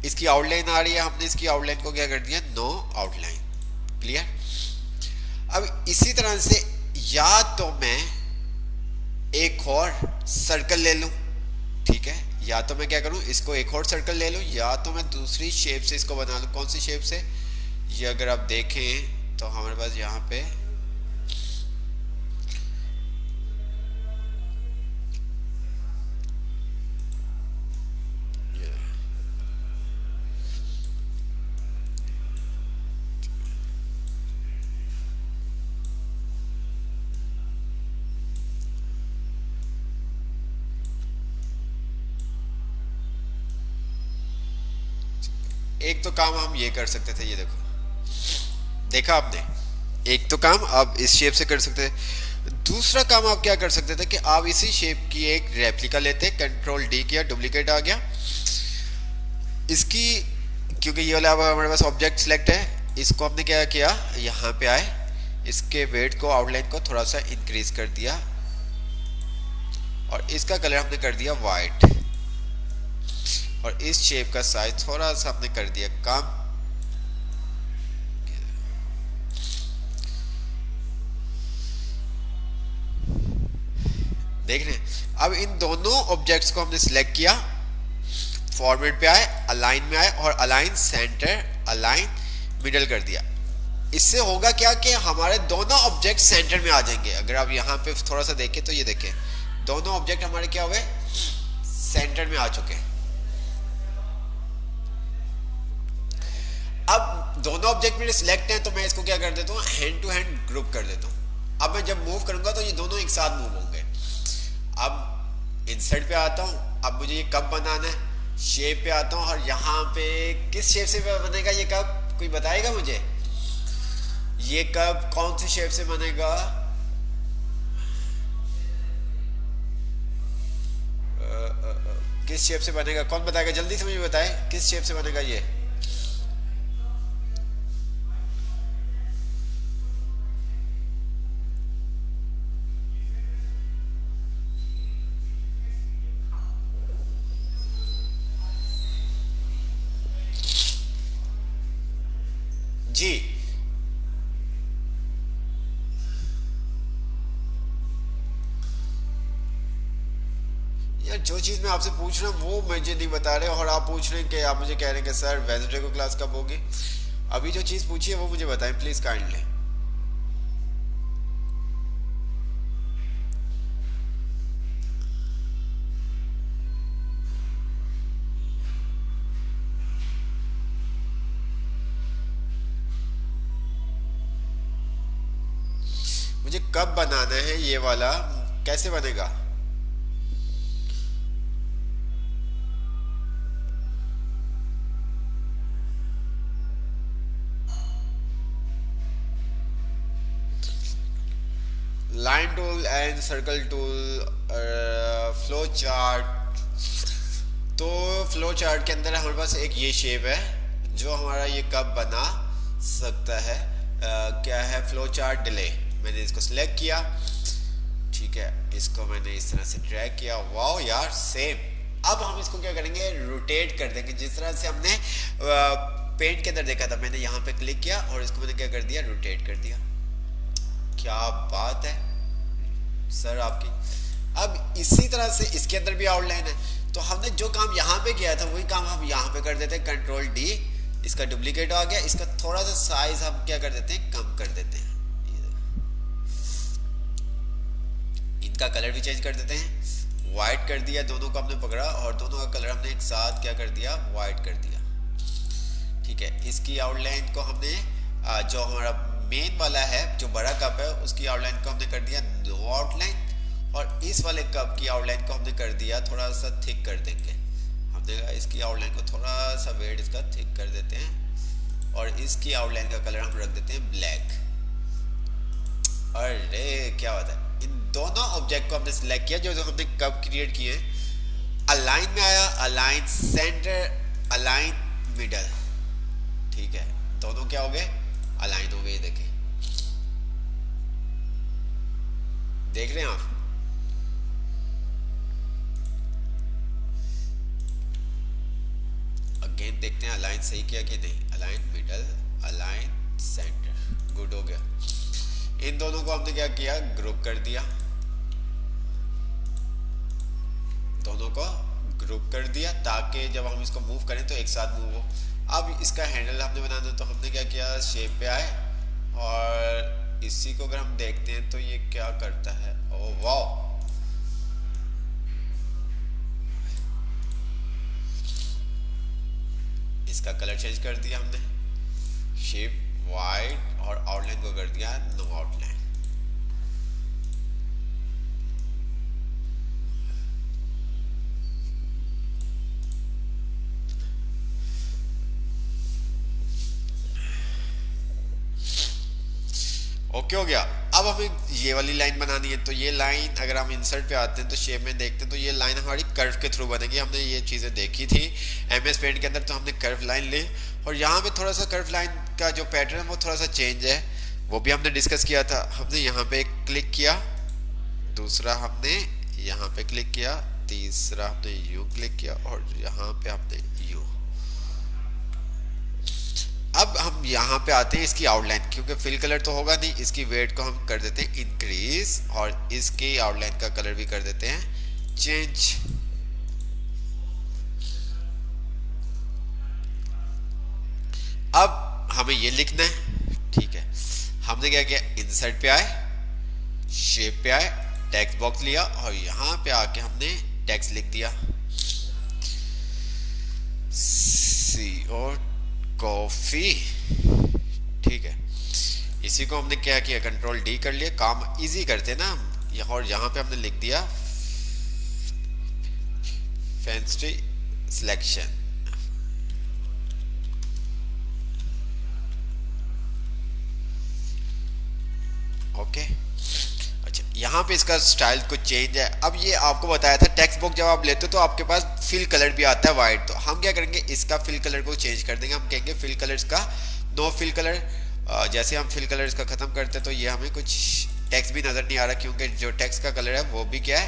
इसकी आउटलाइन आ रही है, हमने इसकी आउटलाइन को क्या कर दिया, नो आउटलाइन। क्लियर? अब इसी तरह से या तो मैं एक और सर्कल ले लूं, ठीक है, या तो मैं क्या करूं, इसको एक और सर्कल ले लूं, या तो मैं दूसरी शेप से इसको बना लूं। कौन सी शेप से? ये अगर आप देखें तो हमारे पास यहाँ पे एक तो काम हम ये कर सकते थे, ये देखो, देखा आपने, एक तो काम आप इस शेप से कर सकते थे। दूसरा काम आप क्या कर सकते थे कि आप इसी शेप की एक रेप्लिका लेते, कंट्रोल डी किया, डुप्लीकेट आ गया इसकी, क्योंकि ये वाला हमारे पास ऑब्जेक्ट सिलेक्ट है, इसको हमने क्या किया, यहाँ पे आए, इसके वेट को, आउटलाइन को थोड़ा सा इंक्रीज कर दिया, और इसका कलर हमने कर दिया वाइट, और इस शेप का साइज थोड़ा सा हमने कर दिया कम। देख रहे हैं? अब इन दोनों ऑब्जेक्ट्स को हमने सिलेक्ट किया, फॉर्मेट पे आए, अलाइन में आए, और अलाइन सेंटर, अलाइन मिडल कर दिया। इससे होगा क्या कि हमारे दोनों ऑब्जेक्ट सेंटर में आ जाएंगे। अगर आप यहाँ पे थोड़ा सा देखें तो ये देखें, दोनों ऑब्जेक्ट हमारे क्या हुए, सेंटर में आ चुके हैं। अब दोनों ऑब्जेक्ट मेरे सिलेक्ट हैं, तो मैं इसको क्या कर देता हूँ, हैंड टू हैंड ग्रुप कर देता हूँ। अब मैं जब मूव करूंगा तो ये दोनों एक साथ मूव होंगे। अब इंसर्ट पे आता हूँ, अब मुझे ये कब बनाना है, शेप पे आता हूँ, और यहाँ पे किस शेप से बनेगा ये कब, कोई बताएगा मुझे, ये कब कौन सी शेप से बनेगा? किस शेप से बनेगा, कौन बताएगा, जल्दी से मुझे बताए, किस शेप से बनेगा ये? जी, यार जो चीज़ मैं आपसे पूछ रहा हूँ वो मुझे नहीं बता रहे, और आप पूछ रहे हैं कि आप मुझे कह रहे हैं कि सर वेडनेसडे को क्लास कब होगी। अभी जो चीज़ पूछी है वो मुझे बताएं प्लीज़ काइंडली। मुझे कब बनाना है ये वाला, कैसे बनेगा? Line tool and circle tool, flow chart. तो फ्लो चार्ट के अंदर हमारे पास एक ये शेप है जो हमारा ये कब बना सकता है। क्या है? Flow chart delay. मैंने इसको सिलेक्ट किया, ठीक है, इसको मैंने इस तरह से ड्रैग किया। वाओ यार, सेम। अब हम इसको क्या करेंगे, रोटेट कर देंगे जिस तरह से हमने पेंट के अंदर देखा था। मैंने यहाँ पे क्लिक किया और इसको मैंने क्या कर दिया, रोटेट कर दिया। क्या बात है सर आपकी। अब इसी तरह से इसके अंदर भी आउटलाइन है, तो हमने जो काम यहाँ पे किया था वही काम हम यहाँ पे कर देते हैं। कंट्रोल डी, इसका डुप्लीकेट आ गया। इसका थोड़ा सा साइज हम क्या कर देते हैं, कम कर देते हैं। इनका कलर भी चेंज कर देते हैं, वाइट कर दिया। दोनों को हमने पकड़ा और दोनों का कलर हमने एक साथ क्या कर दिया, वाइट कर दिया। ठीक है, इसकी आउटलाइन को हमने जो हमारा मेन वाला है, जो बड़ा कप है, उसकी आउटलाइन को हमने कर दिया नो आउटलाइन। और इस वाले कप की आउटलाइन को हमने कर दिया थोड़ा सा थिक कर देंगे। हमने इसकी आउटलाइन को थोड़ा सा वेट इसका थिक कर देते हैं और इसकी आउटलाइन का कलर हम रख देते हैं ब्लैक। अरे क्या बात है। इन दोनों ऑब्जेक्ट को हमने सिलेक्ट किया जो हमने कब क्रिएट किए। अलाइन में आया, अलाइन सेंटर, अलाइन मिडल। ठीक है, दोनों क्या हो गए, अलाइन हो गए। देखें, देख रहे हैं आप। अगेन देखते हैं अलाइन सही किया कि नहीं। Align middle, align centre, good हो गया। इन दोनों को हमने क्या किया, ग्रुप कर दिया। दोनों को ग्रुप कर दिया ताकि जब हम इसको मूव करें तो एक साथ मूव हो। अब इसका हैंडल हमने बनाना, तो हमने क्या किया, शेप पे आए और इसी को अगर हम देखते हैं तो ये क्या करता है। ओह वाह, इसका कलर चेंज कर दिया हमने, शेप वाइट, और आउटलाइन को कर दिया नो आउटलाइन। ओके हो गया। अब हमें ये वाली लाइन बनानी है, तो ये लाइन अगर हम इंसर्ट पे आते हैं तो शेप में देखते हैं तो ये लाइन हमारी कर्व के थ्रू बनेगी। हमने ये चीज़ें देखी थी एमएस पेंट के अंदर, तो हमने कर्व लाइन ली और यहाँ पे थोड़ा सा कर्व लाइन का जो पैटर्न है वो थोड़ा सा चेंज है, वो भी हमने डिस्कस किया था। हमने यहाँ पे क्लिक किया, दूसरा हमने यहाँ पे क्लिक किया, तीसरा हमने यूं क्लिक किया और यहाँ पे हमने यूं। अब हम यहाँ पे आते हैं इसकी आउटलाइन, क्योंकि फिल कलर तो होगा नहीं, इसकी वेट को हम कर देते हैं इंक्रीज और इसकी आउटलाइन का कलर भी कर देते हैं चेंज। अब हमें ये लिखना है, ठीक है। हमने क्या किया, इंसर्ट पे आए, शेप पे आए, टेक्स्ट बॉक्स लिया और यहाँ पे आके हमने टेक्स्ट लिख दिया सी और कॉफी। ठीक है, इसी को हमने क्या किया, कंट्रोल डी कर लिया, काम इजी करते ना हम। और यहाँ पे हमने लिख दिया फैंसी सिलेक्शन। ओके, अच्छा, यहाँ पे इसका स्टाइल कुछ चेंज है। अब ये आपको बताया था टेक्स्ट बुक जब आप लेते हो तो आपके पास फिल कलर भी आता है वाइट, तो हम क्या करेंगे, इसका फिल कलर को चेंज कर देंगे। हम कहेंगे फिल कलर्स का नो फिल कलर। जैसे हम फिल कलर्स का ख़त्म करते हैं तो ये हमें कुछ टेक्स्ट भी नज़र नहीं आ रहा, क्योंकि जो टेक्स्ट का कलर है वो भी क्या है,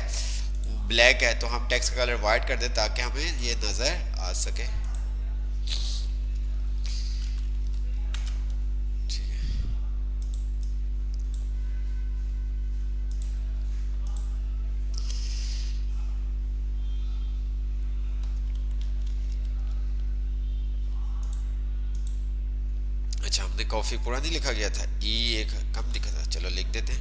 ब्लैक है। तो हम टेक्स्ट का कलर वाइट कर दें ताकि हमें ये नज़र आ सके। अच्छा, हमने कॉफ़ी पूरा नहीं लिखा गया था, ई एक कम लिखा था, चलो लिख देते हैं।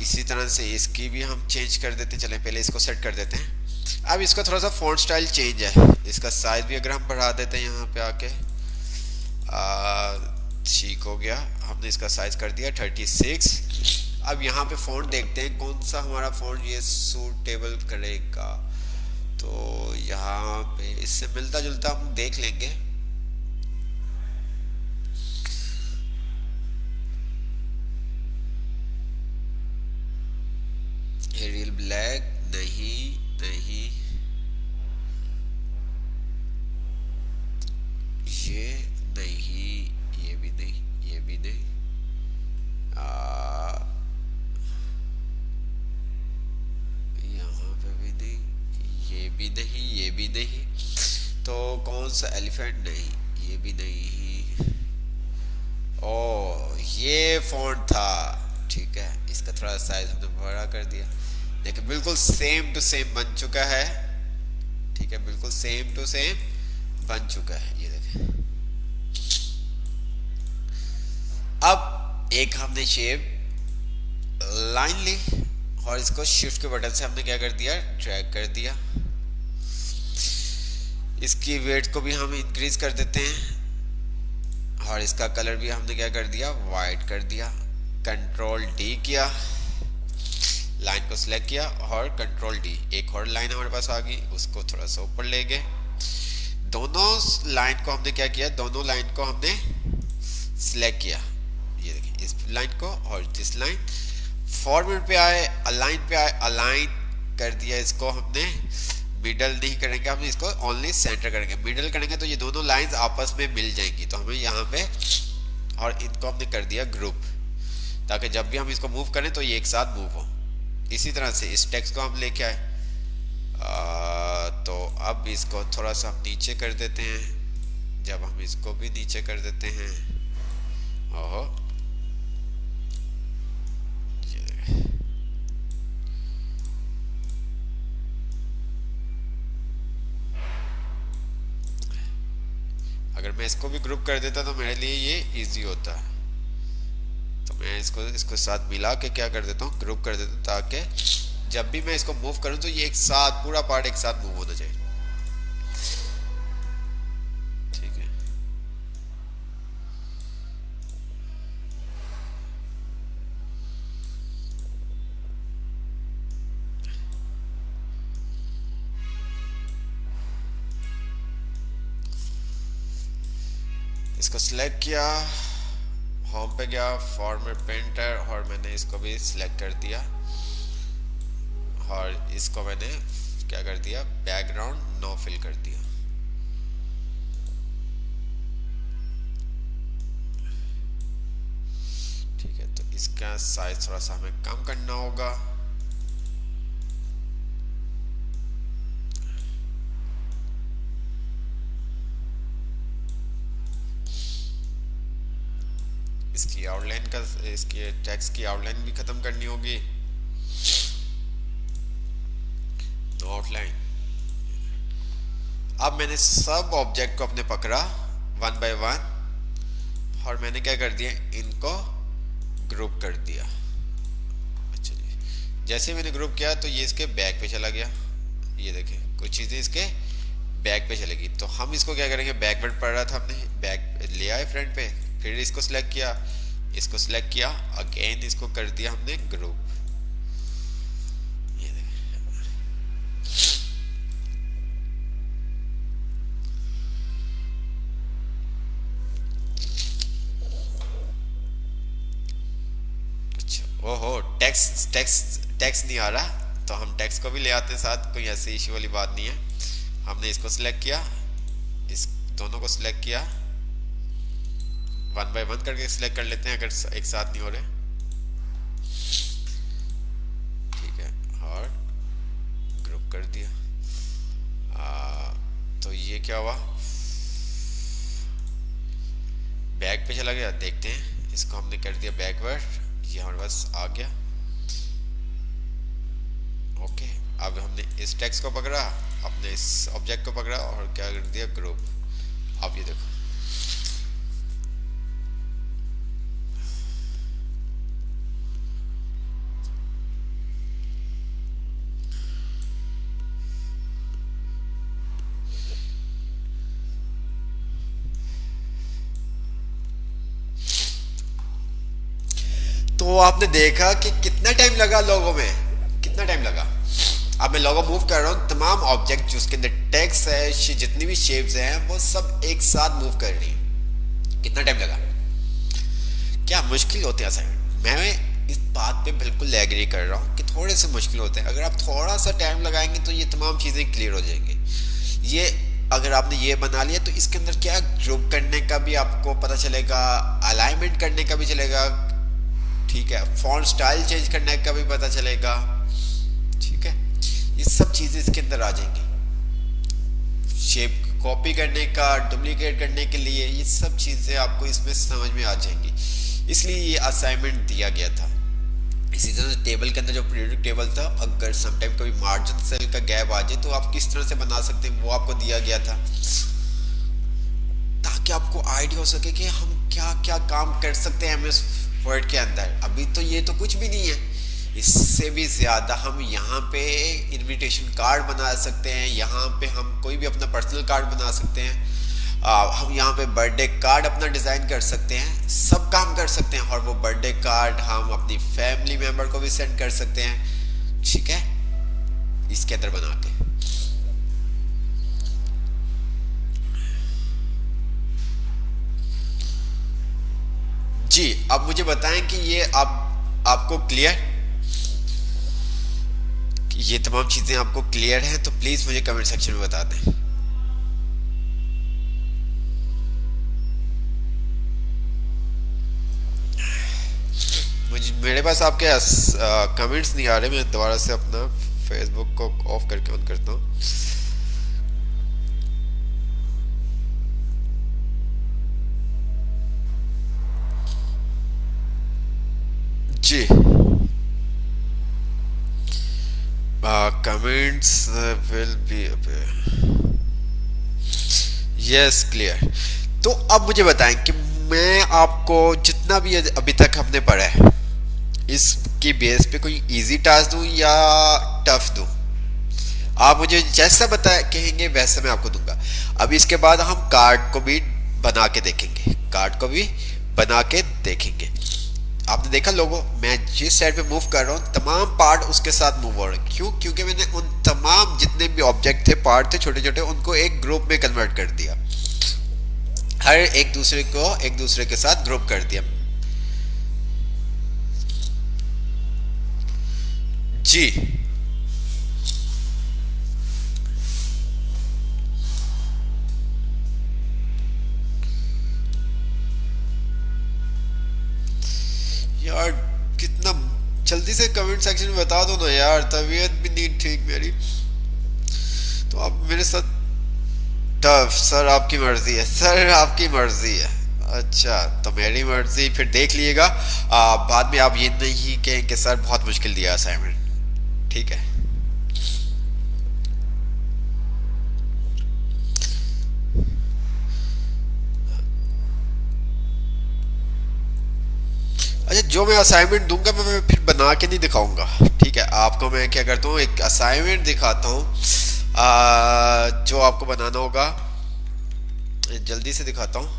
इसी तरह से इसकी भी हम चेंज कर देते हैं। चले पहले इसको सेट कर देते हैं। अब इसका थोड़ा सा फॉन्ट स्टाइल चेंज है, इसका साइज भी अगर हम बढ़ा देते हैं यहाँ पे आके ठीक हो गया, हमने इसका साइज कर दिया 36। अब यहाँ पे फ़ॉन्ट देखते हैं कौन सा हमारा फ़ॉन्ट ये सूटेबल करेगा। तो यहाँ पे इससे मिलता जुलता हम देख लेंगे। एरियल ब्लैक नहीं, नहीं ये नहीं, ये भी नहीं, ये भी नहीं, यहाँ पे भी नहीं, ये भी नहीं, ये भी नहीं। तो कौन सा एलिफेंट, नहीं ये भी नहीं। ओ ये फॉन्ट था, ठीक है, इसका थोड़ा साइज हमने बड़ा कर दिया। देखिए बिल्कुल सेम टू सेम बन चुका है। ठीक है, बिल्कुल सेम टू सेम बन चुका है, ये देखें। अब एक हमने शेप लाइन ली और इसको शिफ्ट के बटन से हमने क्या कर दिया, ड्रैग कर दिया। इसकी वेट को भी हम इंक्रीज कर देते हैं और इसका कलर भी हमने क्या कर दिया, वाइट कर दिया। कंट्रोल डी किया, लाइन को सिलेक्ट किया और कंट्रोल डी, एक और लाइन हमारे पास आ गई, उसको थोड़ा सा ऊपर ले गए। दोनों लाइन को हमने क्या किया, दोनों लाइन को हमने सिलेक्ट किया, ये देखिए इस लाइन को और दिस लाइन। फॉर्मेट पे आए, अलाइन पे आए, अलाइन कर दिया इसको हमने। मिडल नहीं करेंगे हम, इसको ओनली सेंटर करेंगे। मिडल करेंगे तो ये दोनों लाइंस आपस में मिल जाएंगी, तो हमें यहाँ पे, और इनको हमने कर दिया ग्रुप, ताकि जब भी हम इसको मूव करें तो ये एक साथ मूव हो। इसी तरह से इस टेक्स्ट को हम लेके आए, तो अब इसको थोड़ा सा हम नीचे कर देते हैं। जब हम इसको भी नीचे कर देते हैं, ओहो अगर मैं इसको भी ग्रुप कर देता तो मेरे लिए ये इजी होता। तो मैं इसको साथ मिला के क्या कर देता हूँ, ग्रुप कर देता हूँ, ताकि जब भी मैं इसको मूव करूँ तो ये एक साथ पूरा पार्ट एक साथ मूव होना चाहिए। ठीक है, इसको सिलेक्ट किया, होम पे गया, फॉर्मेट पेंटर, और मैंने इसको भी सिलेक्ट कर दिया और इसको मैंने क्या कर दिया, बैकग्राउंड नो फिल कर दिया। ठीक है, तो इसका साइज थोड़ा सा हमें कम करना होगा। इसकी आउटलाइन का, इसके टेक्स्ट की आउटलाइन भी खत्म करनी होगी। No outline. अब मैंने सब ऑब्जेक्ट को अपने पकड़ा वन बाय वन और मैंने क्या कर दिया, इनको ग्रुप कर दिया। अच्छा जी, जैसे मैंने ग्रुप किया तो ये इसके बैक पे चला गया। ये देखें कुछ चीज़ें इसके बैक पे चलेगी, तो हम इसको क्या करेंगे, बैकवर्ड पढ़ रहा था हमने, बैक ले आए फ्रंट पे, फिर इसको सिलेक्ट किया, इसको सिलेक्ट किया, अगेन इसको कर दिया हमने ग्रुप। ये अच्छा, ओहो टेक्स्ट टेक्स्ट टेक्स्ट नहीं आ रहा, तो हम टेक्स्ट को भी ले आते हैं साथ, कोई ऐसी इश्यू वाली बात नहीं है। हमने इसको सिलेक्ट किया, इस दोनों को सिलेक्ट किया, वन बाय वन करके सिलेक्ट कर लेते हैं अगर एक साथ नहीं हो रहे। ठीक है, और ग्रुप कर दिया। तो ये क्या हुआ, बैक पे चला गया। देखते हैं, इसको हमने कर दिया बैकवर्ड, ये हमारे पास आ गया। ओके, अब हमने इस टेक्स्ट को पकड़ा, अपने इस ऑब्जेक्ट को पकड़ा और क्या कर दिया, ग्रुप। अब ये देखो, तो आपने देखा कि कितना टाइम लगा लोगों में, कितना टाइम लगा। अब मैं लोगो मूव कर रहा हूँ, तमाम ऑब्जेक्ट जिसके अंदर टेक्स्ट है, जितनी भी शेप्स हैं वो सब एक साथ मूव कर रही हैं। कितना टाइम लगा? क्या मुश्किल होते हैं असाइनमेंट? मैं इस बात पे बिल्कुल एग्री कर रहा हूँ कि थोड़े से मुश्किल होते हैं। अगर आप थोड़ा सा टाइम लगाएंगे तो ये तमाम चीज़ें क्लियर हो जाएंगी। ये अगर आपने ये बना लिया तो इसके अंदर क्या ग्रुप करने का भी आपको पता चलेगा, अलाइनमेंट करने का भी चलेगा, ठीक है, फॉन्ट स्टाइल चेंज करने का भी पता चलेगा, ठीक है। ये सब चीज़ें इसके अंदर आ जाएंगी। शेप कॉपी करने का, डुप्लीकेट करने के लिए, ये सब चीज़ें आपको इसमें समझ में आ जाएंगी। इसलिए ये असाइनमेंट दिया गया था। इसी तरह से टेबल के अंदर जो पीरियोडिक टेबल था, अगर समटाइम कभी मार्जिन सेल का गैप आ जाए तो आप किस तरह से बना सकते हैं, वो आपको दिया गया था, ताकि आपको आइडिया हो सके कि हम क्या क्या काम कर सकते हैं एमएस वर्ड के अंदर। अभी तो ये तो कुछ भी नहीं है, इससे भी ज़्यादा हम यहाँ पे इनविटेशन कार्ड बना सकते हैं, यहाँ पे हम कोई भी अपना पर्सनल कार्ड बना सकते हैं, हम यहाँ पे बर्थडे कार्ड अपना डिज़ाइन कर सकते हैं, सब काम कर सकते हैं। और वो बर्थडे कार्ड हम अपनी फैमिली मेम्बर को भी सेंड कर सकते हैं, ठीक है, इसके अंदर बना के। जी, अब मुझे बताएं कि ये आपको क्लियर, ये तमाम चीज़ें आपको क्लियर हैं तो प्लीज़ मुझे कमेंट सेक्शन में बता दें। मुझे मेरे पास आपके कमेंट्स नहीं आ रहे। मैं दोबारा से अपना फेसबुक को ऑफ करके ऑन करता हूँ। जी, comments will be yes clear. तो अब मुझे बताएं कि मैं आपको जितना भी अभी तक हमने पढ़ा है, इसकी बेस पे कोई इजी टास्क दूं या टफ दूं? आप मुझे जैसा बताए कहेंगे वैसा मैं आपको दूंगा। अभी इसके बाद हम कार्ड को भी बना के देखेंगे, कार्ड को भी बना के देखेंगे। आपने देखा लोगो, मैं जिस साइड पे मूव कर रहा हूँ तमाम पार्ट उसके साथ मूव हो रहे हैं। क्यों? क्योंकि मैंने उन तमाम जितने भी ऑब्जेक्ट थे, पार्ट थे छोटे छोटे, उनको एक ग्रुप में कन्वर्ट कर दिया, हर एक दूसरे को एक दूसरे के साथ ग्रुप कर दिया। जी, यार कितना जल्दी से कमेंट सेक्शन में बता दो ना यार, तबीयत भी नहीं ठीक मेरी, तो आप मेरे साथ टफ। सर आपकी मर्जी है, सर आपकी मर्जी है। अच्छा, तो मेरी मर्जी फिर देख लिएगा। बाद में आप ये नहीं कहें कि सर बहुत मुश्किल दिया असाइनमेंट, ठीक है। अच्छा, जो मैं असाइनमेंट दूंगा मैं फिर बना के नहीं दिखाऊंगा, ठीक है। आपको मैं क्या करता हूँ, एक असाइनमेंट दिखाता हूँ जो आपको बनाना होगा। जल्दी से दिखाता हूँ।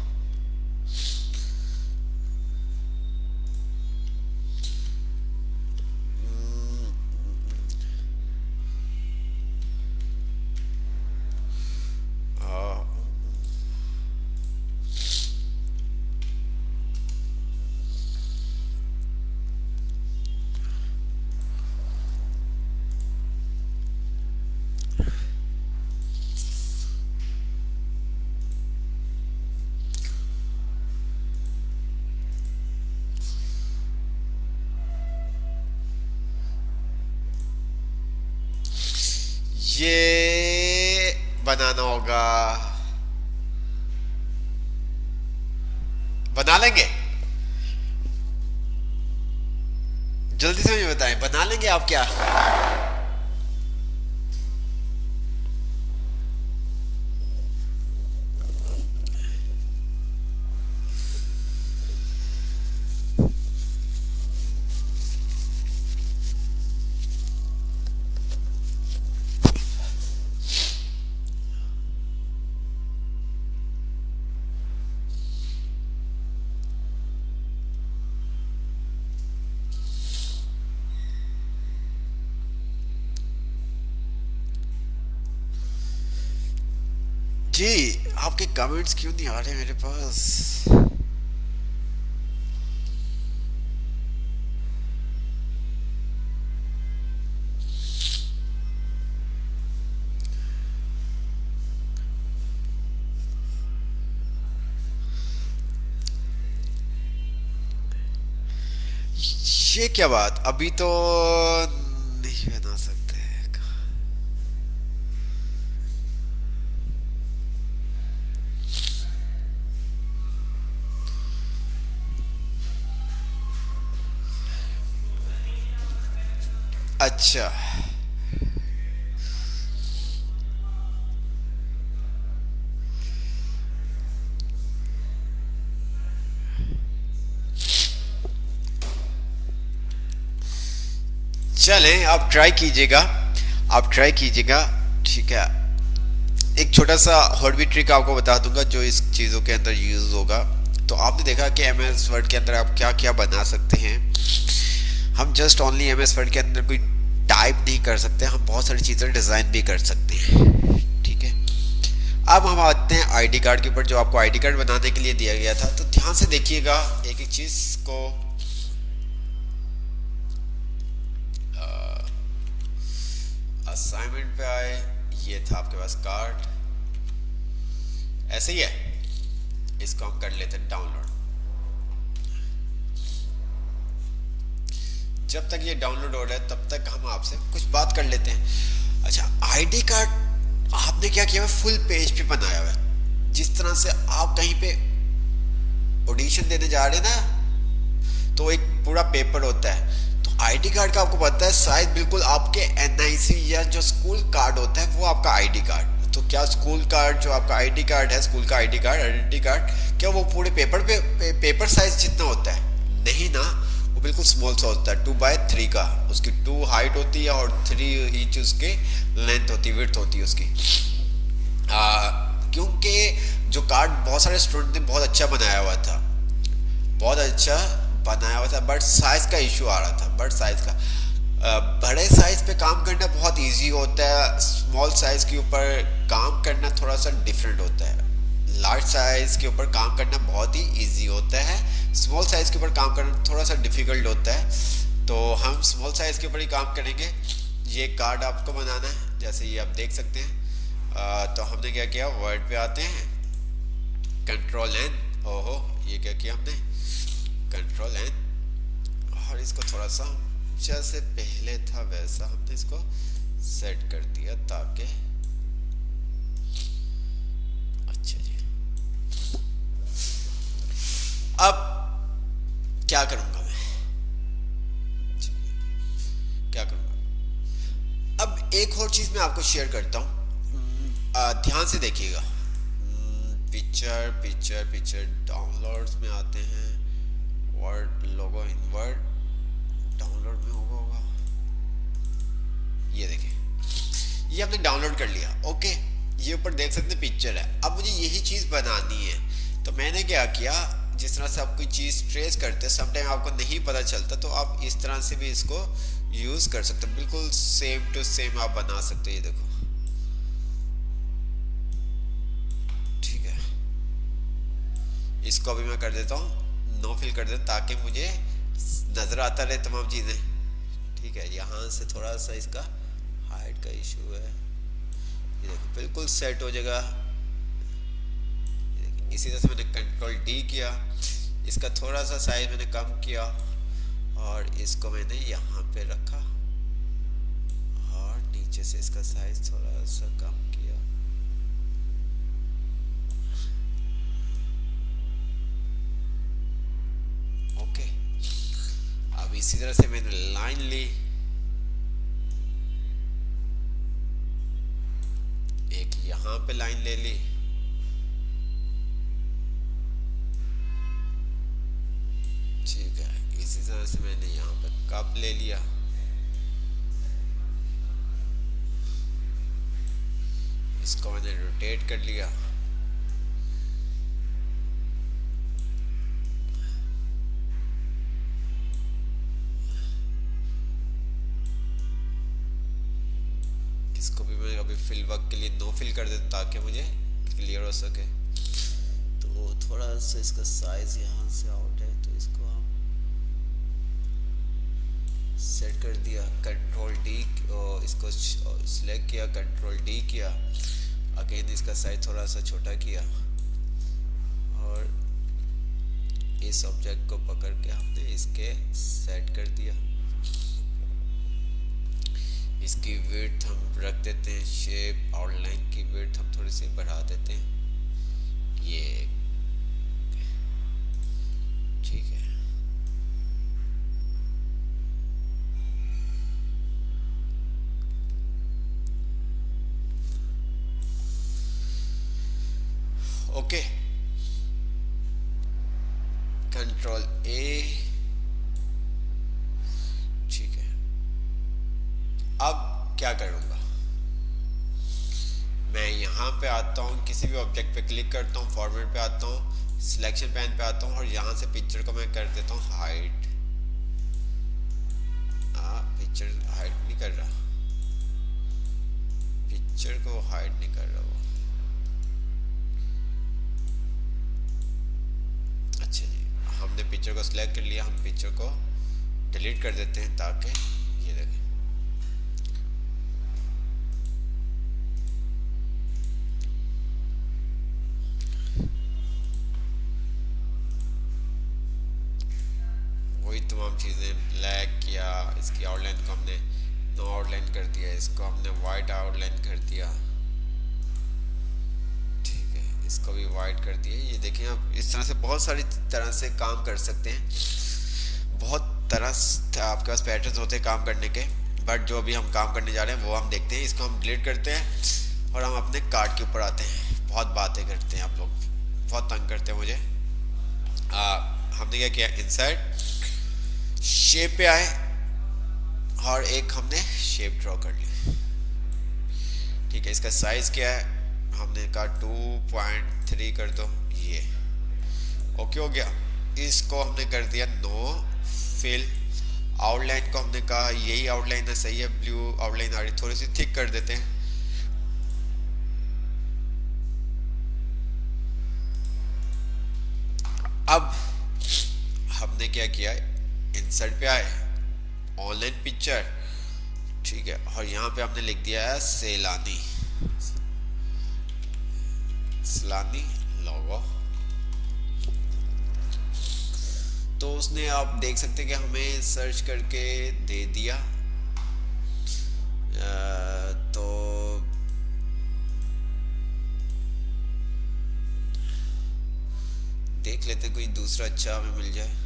ये बनाना होगा, बना लेंगे? जल्दी से मुझे बताएं, बना लेंगे आप क्या? जी, आपके कमेंट्स क्यों नहीं आ रहे मेरे पास? ये क्या बात, अभी तो नहीं बना सकते। अच्छा, चलें, आप ट्राई कीजिएगा, आप ट्राई कीजिएगा। ठीक है, एक छोटा सा और भी ट्रिक आपको बता दूंगा जो इस चीज़ों के अंदर यूज़ होगा। तो आपने देखा कि एम एस वर्ड के अंदर आप क्या क्या बना सकते हैं। हम just only M S word के अंदर कोई टाइप नहीं कर सकते, हम बहुत सारी चीज़ें डिज़ाइन भी कर सकते हैं। ठीक है, अब हम आते हैं आईडी कार्ड के ऊपर, जो आपको आईडी कार्ड बनाने के लिए दिया गया था। तो ध्यान से देखिएगा एक एक चीज़ को। असाइनमेंट पे आए, ये था आपके पास कार्ड, ऐसे ही है। इसको हम कर लेते हैं डाउनलोड। जब तक ये डाउनलोड हो रहा है तब तक हम आपसे कुछ बात कर लेते हैं। अच्छा, आईडी कार्ड आपने क्या किया है, फुल पेज पे बनाया हुआ है। जिस तरह से आप कहीं पे ऑडिशन देने जा रहे हैं ना, तो एक पूरा पेपर होता है। तो आईडी कार्ड का आपको पता है साइज बिल्कुल आपके एनआईसी या जो स्कूल कार्ड होता है वो आपका आईडी कार्ड। तो क्या स्कूल कार्ड जो आपका आईडी कार्ड है, स्कूल का आईडी कार्ड, आइडेंटिटी कार्ड, क्या वो पूरे पेपर साइज जितना होता है? नहीं ना, वो बिल्कुल स्मॉल सा होता है, 2x3 का। उसकी 2 हाइट होती है और 3 इंच उसके लेंथ होती है, विड्थ होती है उसकी। क्योंकि जो कार्ड बहुत सारे स्टूडेंट ने बहुत अच्छा बनाया हुआ था, बहुत अच्छा बनाया हुआ था, बट साइज का इशू आ रहा था। बट साइज का बड़े साइज पे काम करना बहुत इजी होता है, स्मॉल साइज के ऊपर काम करना थोड़ा सा डिफरेंट होता है। लार्ज साइज के ऊपर काम करना बहुत ही इजी होता है, स्मॉल साइज के ऊपर काम करना थोड़ा सा डिफिकल्ट होता है। तो हम स्मॉल साइज के ऊपर ही काम करेंगे। ये कार्ड आपको बनाना है, जैसे ये आप देख सकते हैं। तो हमने क्या किया, वर्ड पे आते हैं, कंट्रोल एन, ओहो ये क्या किया हमने, कंट्रोल एन, और इसको थोड़ा सा जैसे पहले था वैसा हमने इसको सेट कर दिया, ताकि अच्छा जी। अब क्या करूंगा मैं, क्या करूंगा अब, एक और चीज मैं आपको शेयर करता हूं। ध्यान से देखिएगा। पिक्चर पिक्चर पिक्चर डाउनलोड्स में आते हैं, वर्ड लोगो इन वर्ड डाउनलोड में होगा। ये देखिए, ये हमने डाउनलोड कर लिया। ओके, ये ऊपर देख सकते हैं पिक्चर है। अब मुझे यही चीज़ बनानी है, तो मैंने क्या किया, जिस तरह से आप कोई चीज़ ट्रेस करते हैं, समटाइम आपको नहीं पता चलता, तो आप इस तरह से भी इसको यूज़ कर सकते हो। बिल्कुल सेम टू सेम आप बना सकते हो। ये देखो, ठीक है, इसको अभी मैं कर देता हूँ, नो फिल कर देता, ताकि मुझे नज़र आता रहे तमाम चीज़ें। ठीक है, यहाँ से थोड़ा सा इसका हाइट का इशू है। ये देखो बिल्कुल सेट हो जाएगा। इसी तरह से मैंने कंट्रोल डी किया, इसका थोड़ा सा साइज मैंने कम किया, और इसको मैंने यहाँ पे रखा, और नीचे से इसका साइज थोड़ा सा कम किया। ओके, अब इसी तरह से मैंने लाइन ली, एक यहाँ पे लाइन ले ली, ठीक है। इसी तरह से मैंने यहाँ पे कप ले लिया, इसको मैंने रोटेट कर लिया, इसको भी मैं अभी फिल वर्क के लिए नो फिल कर देता, ताकि मुझे क्लियर हो सके। तो थोड़ा सा इसका साइज यहाँ से आउट है, तो इसको हम सेट कर दिया, कंट्रोल डी, इसको सिलेक्ट किया, कंट्रोल डी किया, अगेन इसका साइज थोड़ा सा छोटा किया और इस ऑब्जेक्ट को पकड़ के हमने इसके सेट कर दिया। इसकी विड्थ हम रख देते हैं, शेप आउटलाइन की विड्थ हम थोड़ी सी बढ़ा देते हैं, ये ठीक है। ओके, कंट्रोल ए, ठीक है। अब क्या करूँगा, मैं यहाँ पे आता हूँ, किसी भी ऑब्जेक्ट पे क्लिक करता हूँ, फॉर्मेट पे आता हूँ, सिलेक्शन पैन पे आता हूँ और यहाँ से पिक्चर को मैं कर देता हूँ हाइड। पिक्चर हाइड नहीं कर रहा, पिक्चर को हाइड नहीं कर रहा वो। अच्छा जी, हमने पिक्चर को सिलेक्ट कर लिया, हम पिक्चर को डिलीट कर देते हैं ताकि ये देखें। वही तमाम चीज़ें ब्लैक किया, इसकी आउटलाइन को हमने नो आउटलाइन कर दिया, इसको हमने वाइट आउटलाइन कर दिया, ठीक है, इसको भी वाइट कर दिया। ये देखें आप, इस तरह से बहुत सारी तरह से काम कर सकते हैं, बहुत तरह से आपके पास पैटर्न्स होते हैं काम करने के, बट जो अभी हम काम करने जा रहे हैं वो हम देखते हैं। इसको हम डिलीट करते हैं और हम अपने कार्ड के ऊपर आते हैं। बहुत बातें करते हैं आप लोग, बहुत तंग करते हैं मुझे। हमने क्या किया, इंसर्ट शेप पे आए और एक हमने शेप ड्रॉ कर ली, ठीक है। इसका साइज क्या है, हमने कहा 2.3 कर दो, ये ओके हो गया। इसको हमने कर दिया नो फिल। आउटलाइन को हमने कहा यही आउटलाइन है, सही है, ब्लू आउटलाइन आ रही, थोड़ी सी थिक कर देते हैं। अब हमने क्या किया, इंसर्ट पे आए, ऑनलाइन पिक्चर, ठीक है, और यहाँ पे हमने लिख दिया है सैलानी, सैलानी लोगो। तो उसने, आप देख सकते हैं कि हमें सर्च करके दे दिया। तो देख लेते कोई दूसरा अच्छा हमें मिल जाए।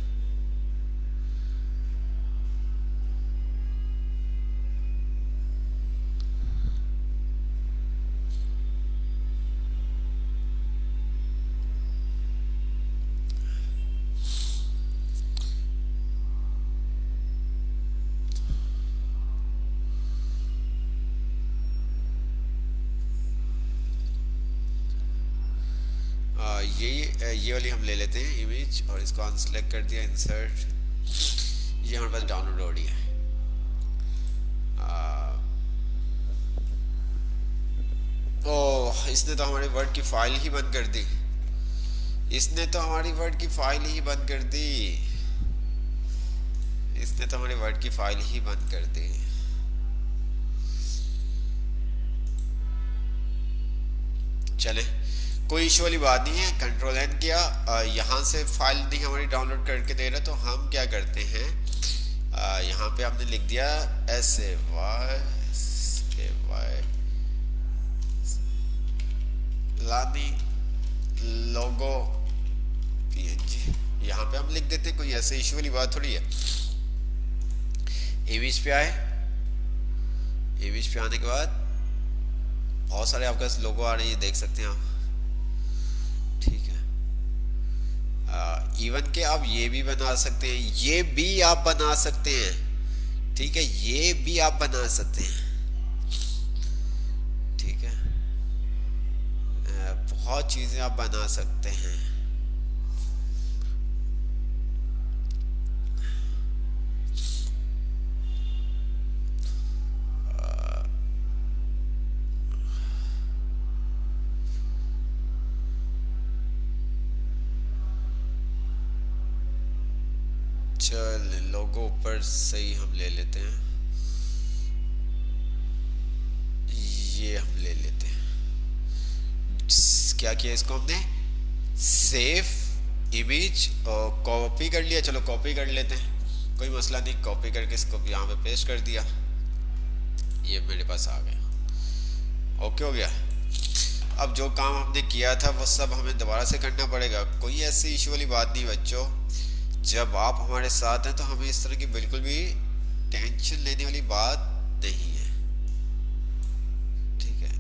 ये वाली हम ले लेते हैं इमेज और इसको अनसेलेक्ट कर दिया, इंसर्ट, ये हमारे पास डाउनलोड हो रही है। ओह, इसने तो हमारी वर्ड की फाइल ही बंद कर दी, इसने तो हमारी वर्ड की फाइल ही बंद कर दी, इसने तो हमारी वर्ड की फाइल ही बंद कर दी। चले, कोई इशू वाली बात नहीं है। कंट्रोल एन किया, यहाँ से फाइल नहीं हमारी डाउनलोड करके दे रहा, तो हम क्या करते हैं, यहाँ पे हमने लिख दिया SAY लानी लोगो PNG, यहाँ पे हम लिख देते हैं, कोई ऐसे इशू वाली बात थोड़ी है। इमेज पे आए, इमेज पे आने के बाद बहुत सारे आपके पास लोगो आ रहे हैं, ये देख सकते हैं आप, ठीक है। इवन के आप ये भी बना सकते हैं, ये भी आप बना सकते हैं, ठीक है, ये भी आप बना सकते हैं, ठीक है। बहुत चीजें आप बना सकते हैं। चल लोगो ऊपर से ही हम ले लेते हैं, ये हम ले लेते हैं। क्या किया इसको हमने, सेव इमेज और कॉपी कर लिया। चलो कॉपी कर लेते हैं, कोई मसला नहीं। कॉपी करके इसको यहाँ पे पेस्ट कर दिया, ये मेरे पास आ गया। ओके हो गया। अब जो काम हमने किया था वो सब हमें दोबारा से करना पड़ेगा। कोई ऐसी इशू वाली बात नहीं बच्चों, जब आप हमारे साथ हैं तो हमें इस तरह की बिल्कुल भी टेंशन लेने वाली बात नहीं है, ठीक है।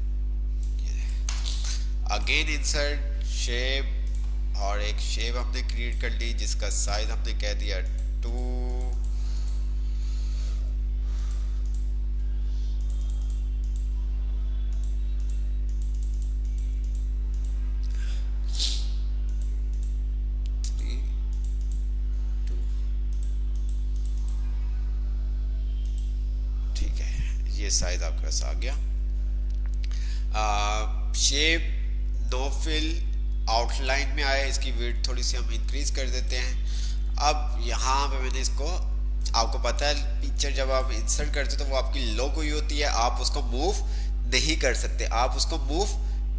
अगेन इंसर्ट शेप, और एक शेप हमने क्रिएट कर ली जिसका साइज हमने कह दिया 2। ठीक है, ये साइज आपके पास आ गया। शेप नो फिल आउटलाइन में आया, इसकी विड्थ थोड़ी सी हम इंक्रीज कर देते हैं। अब यहाँ पे मैंने इसको, आपको पता है पिक्चर जब आप इंसर्ट करते हो तो वो आपकी लोगो ही होती है, आप उसको मूव नहीं कर सकते, आप उसको मूव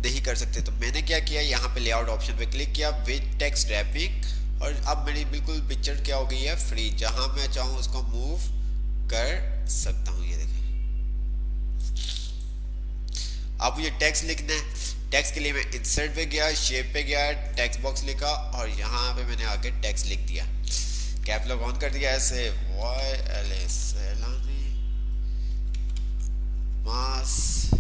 नहीं कर सकते। तो मैंने क्या किया, यहाँ पे लेआउट ऑप्शन पे क्लिक किया, विद टेक्स्ट रैपिंग, और अब मेरी बिल्कुल पिक्चर क्या हो गई है, फ्री। जहाँ मैं चाहूँ उसको मूव कर सकता हूँ। ये देखिए, अब मुझे टेक्स्ट लिखना है। टेक्स्ट के लिए मैं इंसर्ट पे गया, शेप पे गया, टेक्स्ट बॉक्स लिखा, और यहाँ पे मैंने आके टेक्स्ट लिख दिया। कैप लॉक ऑन कर दिया, ऐसे YLS मास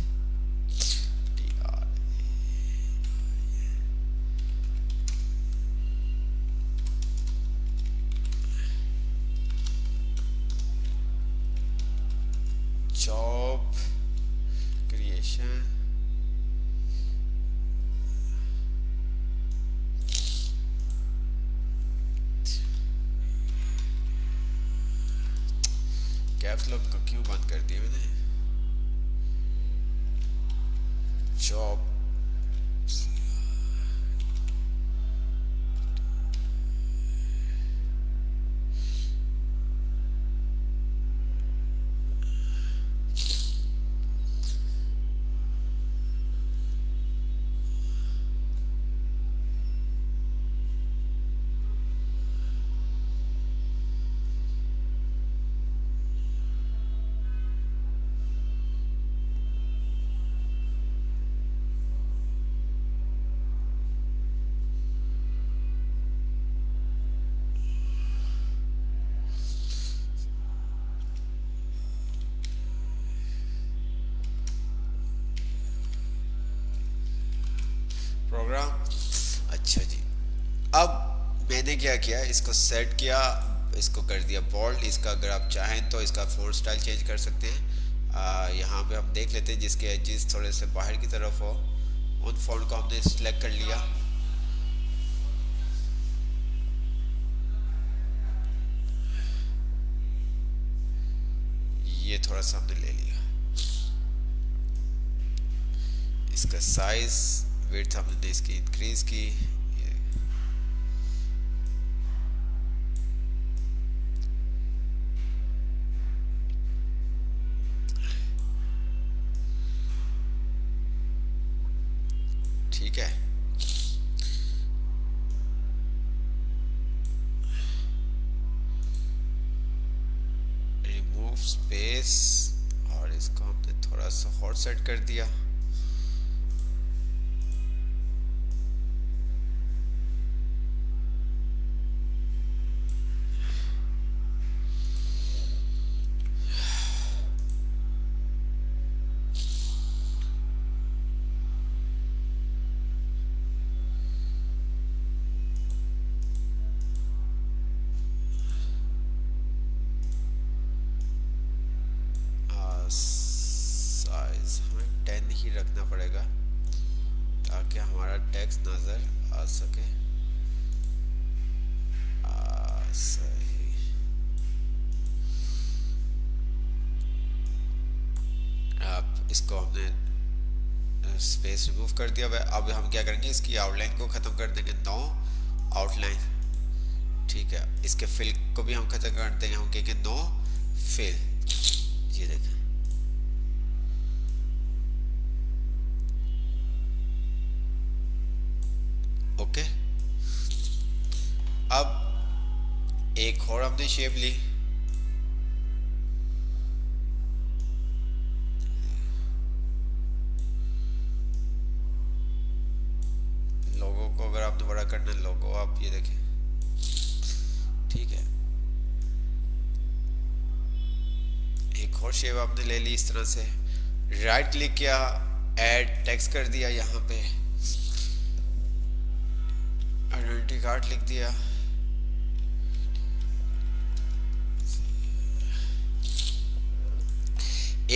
जॉब क्रिएशन, कैप्स लॉक को क्यों बंद कर दिया मैंने, जॉब प्रोग्राम। अच्छा जी, अब मैंने क्या किया, इसको सेट किया, इसको कर दिया बोल्ड। इसका अगर आप चाहें तो इसका फोर स्टाइल चेंज कर सकते हैं। यहाँ पे हम देख लेते हैं जिसके एजेस थोड़े से बाहर की तरफ हो, उन फॉन्ट को हमने सिलेक्ट कर लिया। ये थोड़ा सा हमने ले लिया, इसका साइज विड्थ हमने इसकी इंक्रीज की। ठीक है, रिमूव स्पेस, और इसको हमने थोड़ा सा हॉट सेट कर दिया। साइज हमें 10 ही रखना पड़ेगा ताकि हमारा टेक्स्ट नज़र आ सके। सही, अब इसको हमने स्पेस रिमूव कर दिया। अब हम क्या करेंगे, इसकी आउटलाइन को ख़त्म कर देंगे। नो आउटलाइन, ठीक है, इसके फिल को भी हम खत्म कर देंगे, हम कहेंगे नो फिल। ये देखें, ओके। अब एक और हमने शेप ली, लोगों को अगर आपने बड़ा करना है, लोगो आप ये देखें, ठीक है। एक और शेप आपने ले ली इस तरह से, राइट क्लिक किया, ऐड टेक्स्ट कर दिया, यहाँ पे आइडेंटिटी कार्ड लिख दिया,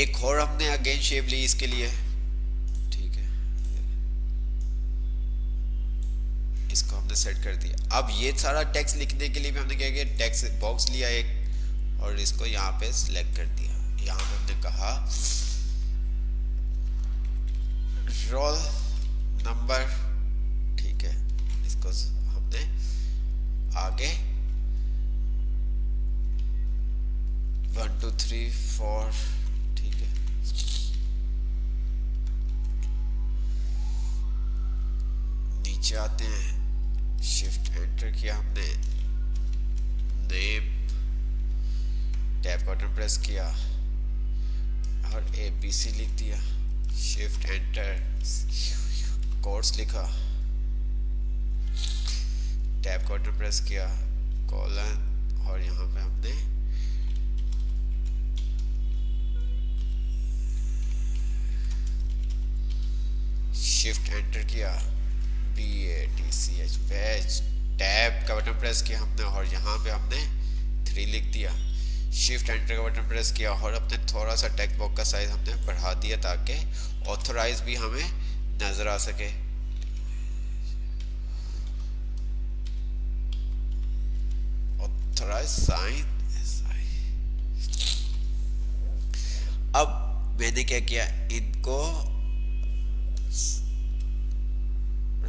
एक और हमने अगेन शेप ली इसके लिए, ठीक है, इसको हमने सेट कर दिया। अब ये सारा टेक्स्ट लिखने के लिए भी हमने क्या किया, टेक्स्ट बॉक्स लिया एक और इसको यहाँ पे सिलेक्ट कर दिया। यहाँ पे हमने कहा रोल नंबर, ठीक है, इसको हमने आगे 1 2 3 4, ठीक है, नीचे आते हैं, शिफ्ट एंटर किया हमने, नेम टैब बटन प्रेस किया और ABC लिख दिया, शिफ्ट एंटर, कोर्स लिखा, टैब बटन प्रेस किया, कॉलन, और यहाँ पे हमने शिफ्ट एंटर किया, BATCH बैच, टैब का बटन प्रेस किया हमने और यहाँ पे हमने 3 लिख दिया, शिफ्ट एंटर का बटन प्रेस किया और अपने थोड़ा सा टेक्स्ट बॉक्स का साइज हमने बढ़ा दिया ताकि ऑथराइज भी हमें नजर आ सके। ऑथराइज साइन, अब मैंने क्या किया, इनको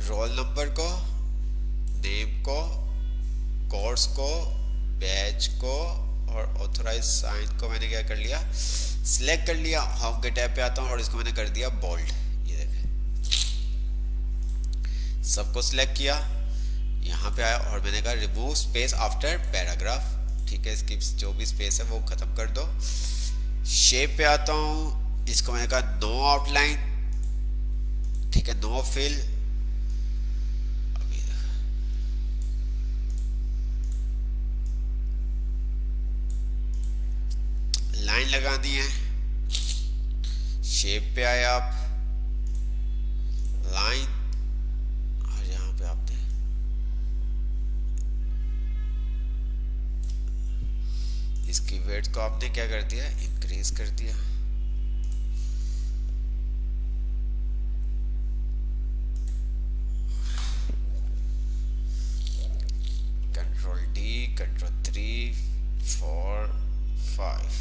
रोल नंबर को, नेम को, कोर्स को, बैच को और ऑथराइज साइन को मैंने क्या कर लिया, सिलेक्ट कर लिया। होम के टैब पे आता हूँ और इसको मैंने कर दिया बोल्ड, ये देखें, सबको सिलेक्ट किया, यहाँ पे आया और मैंने कहा रिमूव स्पेस आफ्टर पैराग्राफ, ठीक है, इसकी जो भी स्पेस है वो खत्म कर दो। शेप पे आता हूँ, इसको मैंने कहा नो आउटलाइन, ठीक है, नो फिल, लाइन लगानी है, शेप पे आए आप, लाइन, और यहाँ पे आपने इसकी वेट को आपने क्या कर दिया, इंक्रीज कर दिया, Ctrl+D, Ctrl+3 4 5,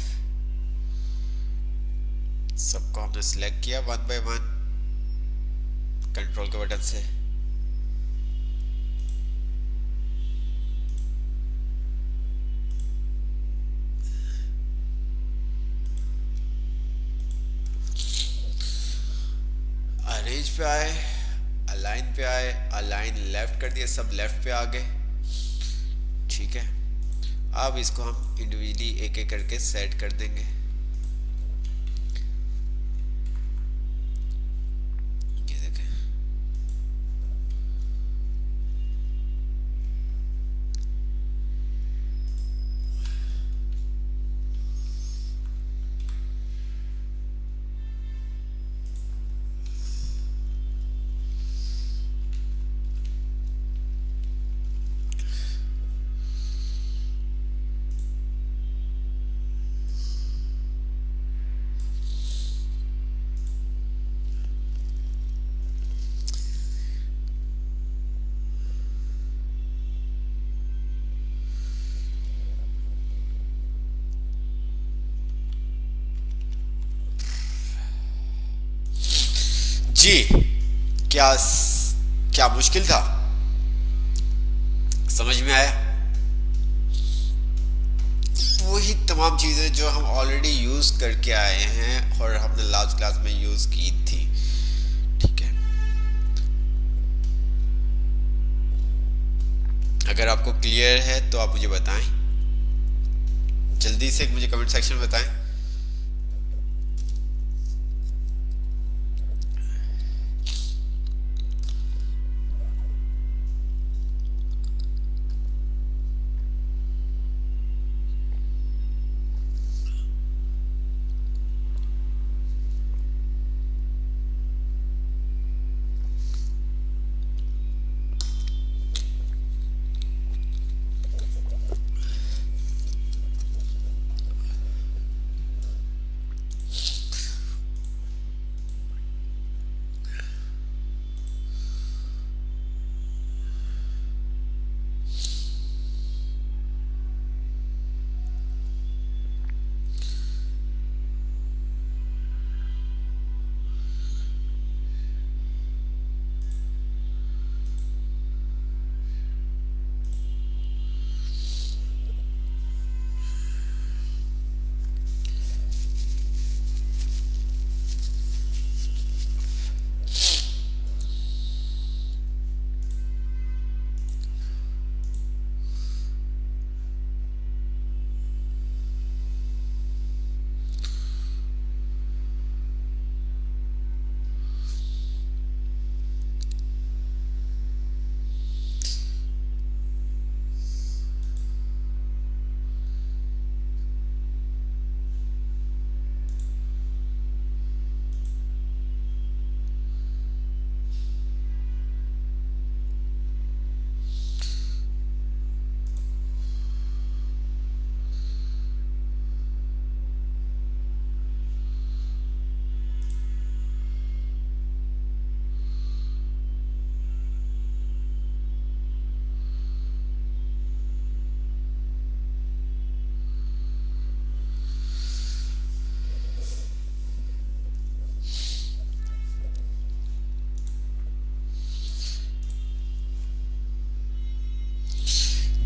सबको हमने सिलेक्ट किया 1 बाय 1 कंट्रोल के बटन से। अरेंज पे आए, अलाइन पे आए, अलाइन लेफ्ट कर दिया, सब लेफ्ट पे आ गए, ठीक है। अब इसको हम इंडिविजुअली एक एक करके सेट कर देंगे, ये देखें, जी क्या क्या मुश्किल था, समझ में आया? वही तमाम चीज़ें जो हम ऑलरेडी यूज़ करके आए हैं और हमने लास्ट क्लास में यूज़ की थी। ठीक है, अगर आपको क्लियर है तो आप मुझे बताएं, जल्दी से मुझे कमेंट सेक्शन में बताएं।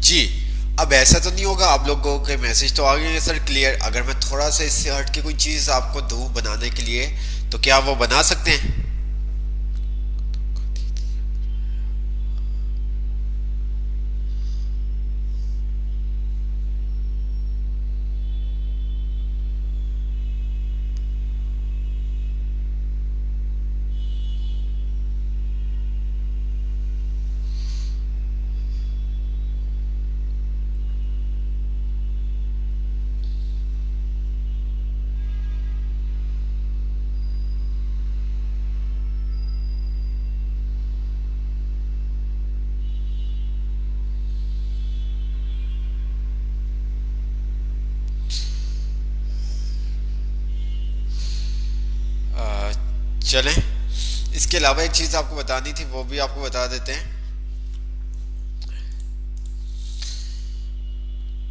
जी, अब ऐसा तो नहीं होगा आप लोगों के मैसेज तो आ गए हैं सर क्लियर। अगर मैं थोड़ा सा इससे हट के कोई चीज़ आपको दूँ बनाने के लिए तो क्या वो बना सकते हैं? चलें, इसके अलावा एक चीज़ आपको बतानी थी वो भी आपको बता देते हैं।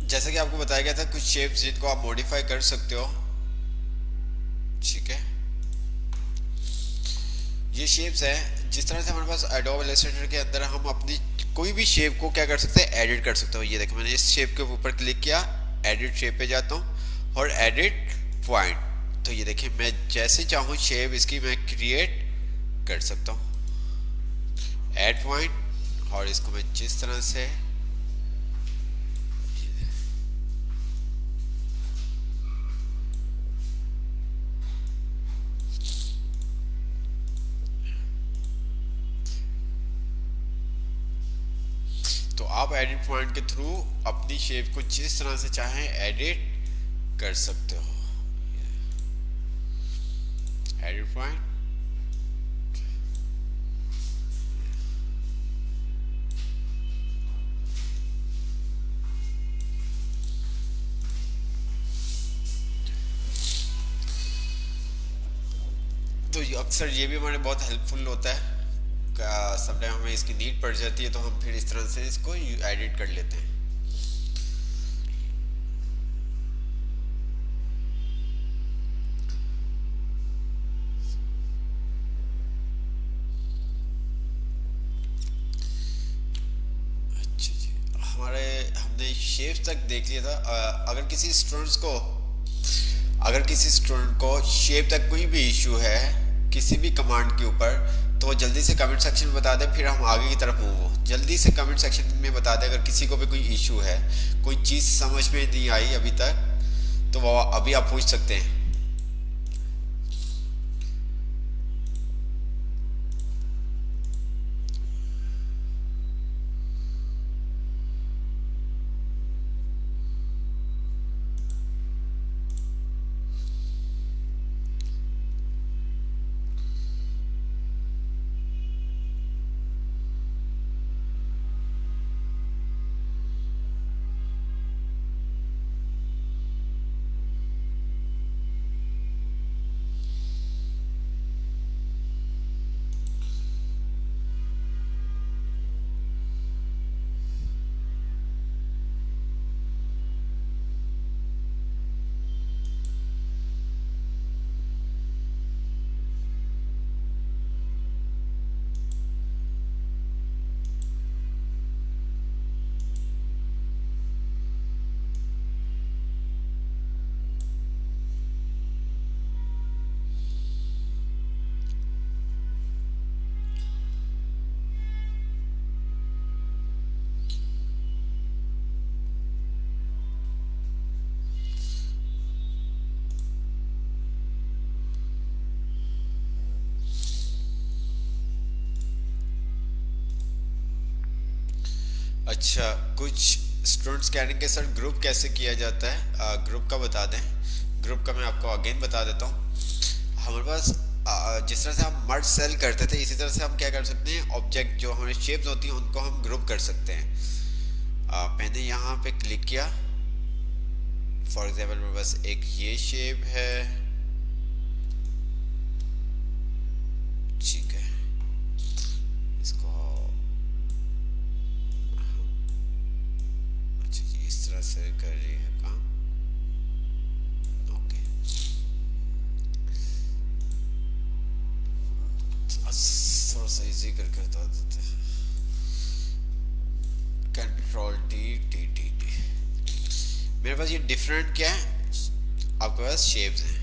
जैसा कि आपको बताया गया था कुछ शेप्स जिनको आप मॉडिफाई कर सकते हो। ठीक है, ये शेप्स हैं जिस तरह से हमारे पास एडोब इलस्ट्रेटर के अंदर हम अपनी कोई भी शेप को क्या कर सकते हैं, एडिट कर सकते हो। ये देखो मैंने इस शेप के ऊपर क्लिक किया, एडिट शेप पे जाता हूँ और एडिट पॉइंट, तो ये देखिए मैं जैसे चाहूँ शेप इसकी मैं क्रिएट कर सकता हूँ। ऐड पॉइंट और इसको मैं जिस तरह से तो आप एडिट पॉइंट के थ्रू अपनी शेप को जिस तरह से चाहें एडिट कर सकते हो। एडिट पॉइंट, तो अक्सर ये भी हमारे बहुत हेल्पफुल होता है। समटाइम हमें इसकी नीड पड़ जाती है तो हम फिर इस तरह से इसको एडिट कर लेते हैं। अच्छा जी, हमने शेप्स तक देख लिया था। अगर किसी स्टूडेंट को शेप तक कोई भी इशू है किसी भी कमांड के ऊपर, तो वो जल्दी से कमेंट सेक्शन में बता दे, फिर हम आगे की तरफ मूव हो। जल्दी से कमेंट सेक्शन में बता दे अगर किसी को भी कोई इशू है, कोई चीज़ समझ में नहीं आई अभी तक, तो वो अभी आप पूछ सकते हैं। अच्छा, कुछ स्टूडेंट्स कह रहे हैं कि सर ग्रुप कैसे किया जाता है, ग्रुप का बता दें। ग्रुप का मैं आपको अगेन बता देता हूँ। हमारे पास जिस तरह से हम मर्ज सेल करते थे, इसी तरह से हम क्या कर सकते हैं, ऑब्जेक्ट जो हमारे शेप्स होती हैं उनको हम ग्रुप कर सकते हैं। मैंने यहाँ पे क्लिक किया, फॉर एग्जाम्पल मेरे पास एक ये शेप है, ठीक है, इसको इस तरह से कर रही है काम। ओके, थोड़ा सा इजी करके बता देते हैं। Control T T T T. मेरे पास ये डिफरेंट क्या है, आपके पास शेप्स हैं।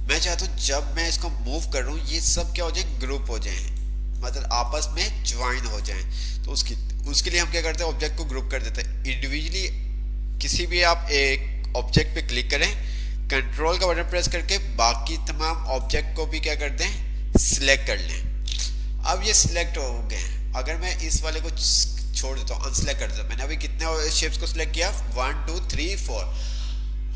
मैं चाहता हूँ जब मैं इसको मूव कर रहा हूँ ये सब क्या हो जाए, ग्रुप हो जाए, मतलब आपस में ज्वाइन हो जाएं। तो उसके लिए हम क्या करते हैं, ऑब्जेक्ट को ग्रुप कर देते हैं। इंडिविजुअली किसी भी आप एक ऑब्जेक्ट पे क्लिक करें, कंट्रोल का बटन प्रेस करके बाकी तमाम ऑब्जेक्ट को भी क्या कर दें, सिलेक्ट कर लें। अब ये सिलेक्ट हो गए। अगर मैं इस वाले को छोड़ देता हूँ, अनसिलेक्ट कर देता हूँ, मैंने अभी कितने शेप्स को सिलेक्ट किया, 1 2 3 4,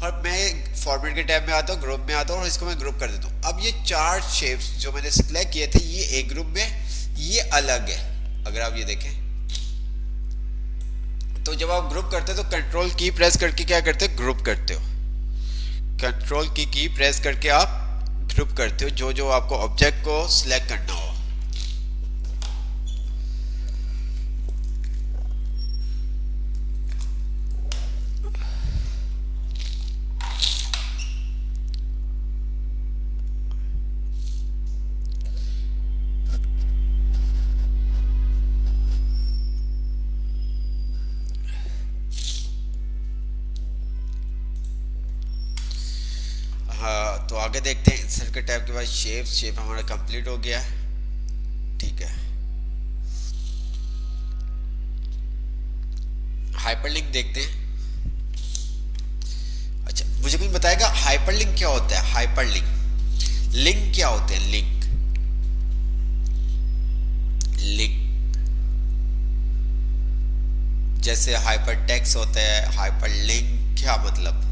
और मैं फॉर्मेट के टैब में आता हूँ, ग्रुप में आता हूँ और इसको मैं ग्रुप कर देता हूँ। अब ये 4 शेप्स जो मैंने सिलेक्ट किए थे ये एक ग्रुप में, ये अलग है। अगर आप ये देखें तो जब आप ग्रुप करते हो तो कंट्रोल की प्रेस करके क्या करते हो, ग्रुप करते हो। कंट्रोल की प्रेस करके आप ग्रुप करते हो जो जो आपको ऑब्जेक्ट को सिलेक्ट करना हो। हाँ, तो आगे देखते हैं। इंसर्ट के टैब के बाद शेप हमारा कंप्लीट हो गया, ठीक है। हाइपरलिंक देखते हैं। अच्छा, मुझे कोई बताएगा हाइपरलिंक क्या होता है? हाइपरलिंक, लिंक क्या होते हैं? लिंक जैसे हाइपर टेक्स्ट होता है, हाइपरलिंक क्या मतलब?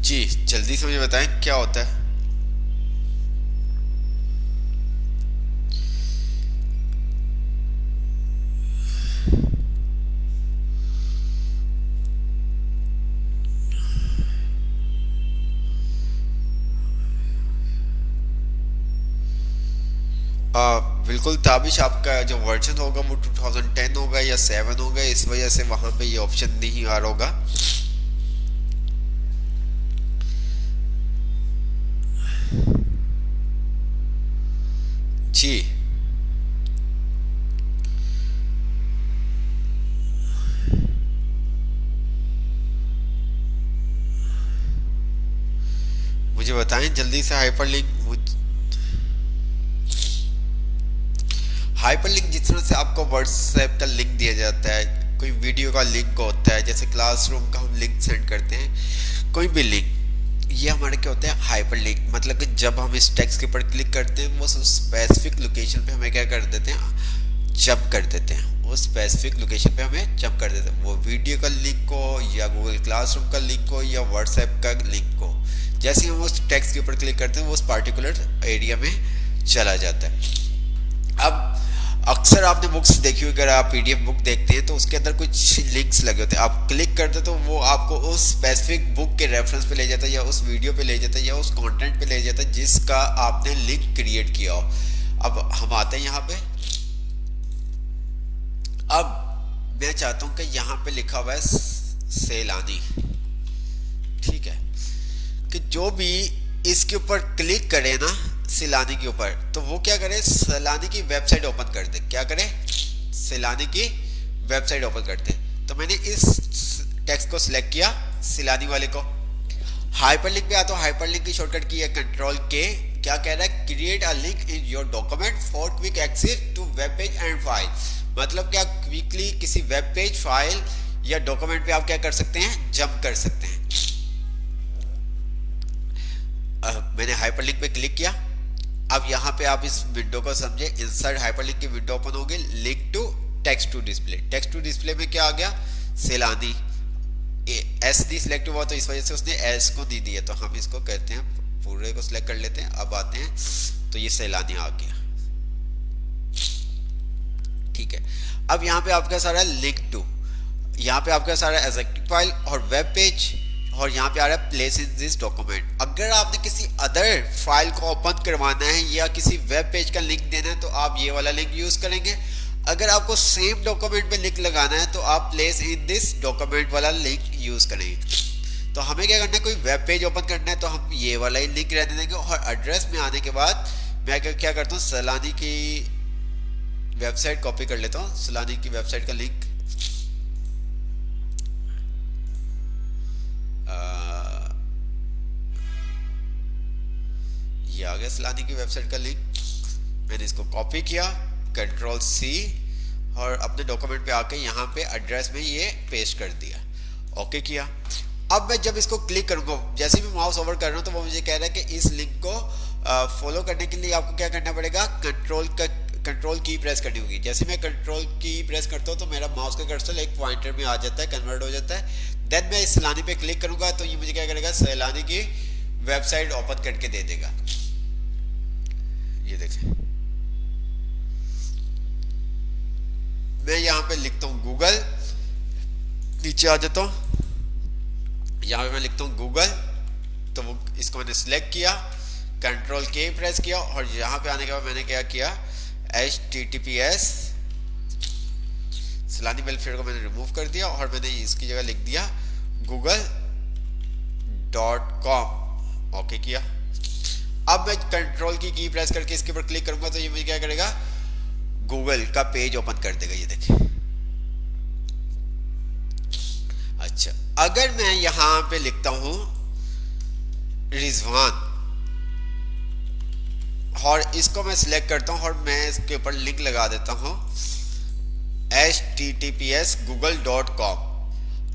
जी जल्दी से मुझे बताएं क्या होता है। बिल्कुल ताबिश, आपका जो वर्जन होगा वो 2010 होगा या 7 होगा, इस वजह से वहां पे ये ऑप्शन नहीं आ रहा होगा। जी। मुझे बताएं जल्दी से हाइपरलिंक जिस तरह से आपको व्हाट्सएप का लिंक दिया जाता है, कोई वीडियो का लिंक होता है, जैसे क्लासरूम का हम लिंक सेंड करते हैं, कोई भी लिंक, ये हमारे क्या होता है हाइपरलिंक। मतलब कि जब हम इस टेक्स्ट के ऊपर क्लिक करते हैं वो स्पेसिफिक लोकेशन पे हमें क्या कर देते हैं, जंप कर देते हैं। वो स्पेसिफिक लोकेशन पे हमें जंप कर देते हैं, वो वीडियो का लिंक हो या गूगल क्लासरूम का लिंक हो या व्हाट्सएप का लिंक हो। जैसे ही हम उस टेक्स्ट के ऊपर क्लिक करते हैं वो उस पार्टिकुलर एरिया में चला जाता है। अब अक्सर आपने बुक्स देखी हुई, अगर आप पीडीएफ बुक देखते हैं तो उसके अंदर कुछ लिंक्स लगे होते हैं, आप क्लिक करते तो वो आपको उस स्पेसिफिक बुक के रेफरेंस पे ले जाता है या उस वीडियो पे ले जाता है या उस कंटेंट पे ले जाता है जिसका आपने लिंक क्रिएट किया हो। अब हम आते हैं यहाँ पे। अब मैं चाहता हूँ कि यहाँ पे लिखा हुआ है सैलानी, ठीक है, कि जो भी इसके ऊपर क्लिक करे ना सैलानी के ऊपर, तो वो क्या करे, सैलानी की वेबसाइट ओपन कर दे। क्या करे, सैलानी की वेबसाइट ओपन कर दे। तो मैंने इस टेक्स्ट को सिलेक्ट किया, सैलानी वाले को। हाइपरलिंक पे आता हूँ, हाइपरलिंक की शॉर्टकट की है कंट्रोल के। क्या कह रहा है, create a link in your document for quick access to web page and file. मतलब क्या, क्विकली किसी वेब पेज, फाइल या डॉक्यूमेंट पे आप क्या कर सकते हैं, जंप कर सकते हैं। मैंने हाइपरलिंक पे क्लिक किया। अब यहाँ पे आप इस विंडो को समझे, इंसर्ट हाइपरलिंक की विंडो ओपन होगी, link to text to display. Text to display में क्या आ गया, सैलानी। एस डी सिलेक्ट हुआ तो इस वजह से उसने एस को दी है, तो हम इसको कहते हैं, पूरे को सिलेक्ट कर लेते हैं। अब आते हैं तो ये सैलानी आ गया, ठीक है। अब यहाँ पे आपका सारा लिंक टू, यहाँ पे आपका सारा एग्जीक्यूटिव फाइल और वेब पेज, और यहाँ पे आ रहा है प्लेस इन दिस डॉक्यूमेंट। अगर आपने किसी अदर फाइल को ओपन करवाना है या किसी वेब पेज का लिंक देना है तो आप ये वाला लिंक यूज करेंगे। अगर आपको सेम डॉक्यूमेंट पे लिंक लगाना है तो आप प्लेस इन दिस डॉक्यूमेंट वाला लिंक यूज करेंगे। तो हमें क्या करना है, कोई वेब पेज ओपन करना है तो हम ये वाला ही लिंक रहने देंगे। और एड्रेस में आने के बाद मैं क्या करता हूँ, सैलानी की वेबसाइट कॉपी कर लेता हूँ, सैलानी की वेबसाइट का लिंक। ये आ गया सैलानी की वेबसाइट का लिंक। मैंने इसको कॉपी किया, कंट्रोल सी, और अपने डॉक्यूमेंट पे आके यहाँ पे एड्रेस में ये पेस्ट कर दिया, ओके किया। अब मैं जब इसको क्लिक करूँगा, जैसे भी माउस ओवर कर रहा हूँ तो वो मुझे कह रहा है कि इस लिंक को फॉलो करने के लिए आपको क्या करना पड़ेगा, कंट्रोल की प्रेस करनी होगी। जैसे मैं कंट्रोल की प्रेस करता हूँ तो मेरा माउस का कर्सर एक पॉइंटर में आ जाता है, कन्वर्ट हो जाता है। देन मैं इस सैलानी पे क्लिक करूंगा तो ये मुझे क्या करेगा, सैलानी की वेबसाइट ओपन करके दे देगा। ये देखें, मैं यहाँ पे लिखता हूँ गूगल, नीचे आ जाता हूँ, यहाँ पे मैं लिखता हूँ गूगल, तो वो इसको मैंने सिलेक्ट किया, कंट्रोल के प्रेस किया, और यहाँ पे आने के बाद मैंने क्या किया, HTTPS सैलानी वेलफेयर को मैंने रिमूव कर दिया और मैंने इसकी जगह लिख दिया google.com, ओके किया। अब मैं कंट्रोल की प्रेस करके इसके ऊपर क्लिक करूंगा तो ये मुझे क्या करेगा, गूगल का पेज ओपन कर देगा। ये देखिए, अच्छा, अगर मैं यहां पे लिखता हूं रिजवान और इसको मैं सिलेक्ट करता हूं और मैं इसके ऊपर लिंक लगा देता हूं https google.com,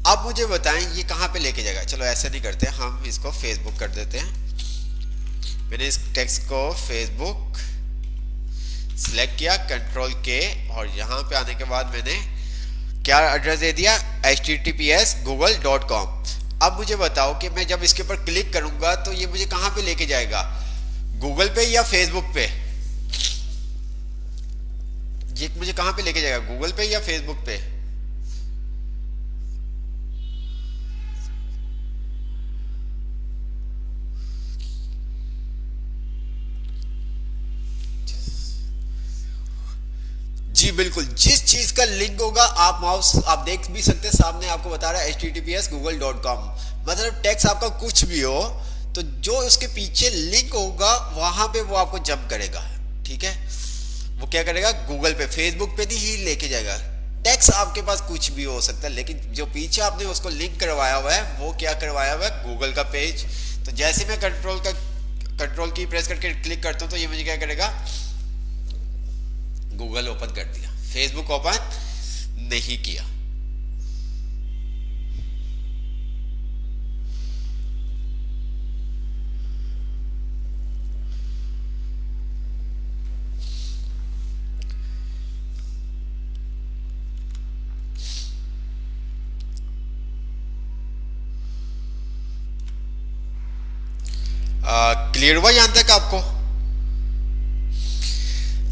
अब मुझे बताएं ये कहां पे लेके जाएगा। चलो ऐसे नहीं करते, हम इसको फेसबुक कर देते हैं। मैंने इस टेक्स्ट को फेसबुक सिलेक्ट किया, कंट्रोल के, और यहां पे आने के बाद मैंने क्या एड्रेस दे दिया, https google.com। अब मुझे बताओ कि मैं जब इसके ऊपर क्लिक करूंगा तो ये मुझे कहां पे लेके जाएगा, गूगल पे या फेसबुक पे? ये मुझे कहां पे लेके जाएगा, गूगल पे या फेसबुक पे? जी बिल्कुल, जिस चीज का लिंक होगा आप माउस आप देख भी सकते हैं, सामने आपको बता रहा है https google.com। मतलब टेक्स्ट आपका कुछ भी हो तो जो उसके पीछे लिंक होगा वहां पे वो आपको जंप करेगा, ठीक है। वो क्या करेगा, गूगल पे, फेसबुक पे नहीं ही लेके जाएगा। टेक्स्ट आपके पास कुछ भी हो सकता है, लेकिन जो पीछे आपने उसको लिंक करवाया हुआ है वो क्या करवाया हुआ है, गूगल का पेज। तो जैसे मैं कंट्रोल की प्रेस करके क्लिक करता हूं तो ये मुझे क्या करेगा, गूगल ओपन कर दिया, फेसबुक ओपन नहीं किया। क्लियर हुआ यहां तक आपको?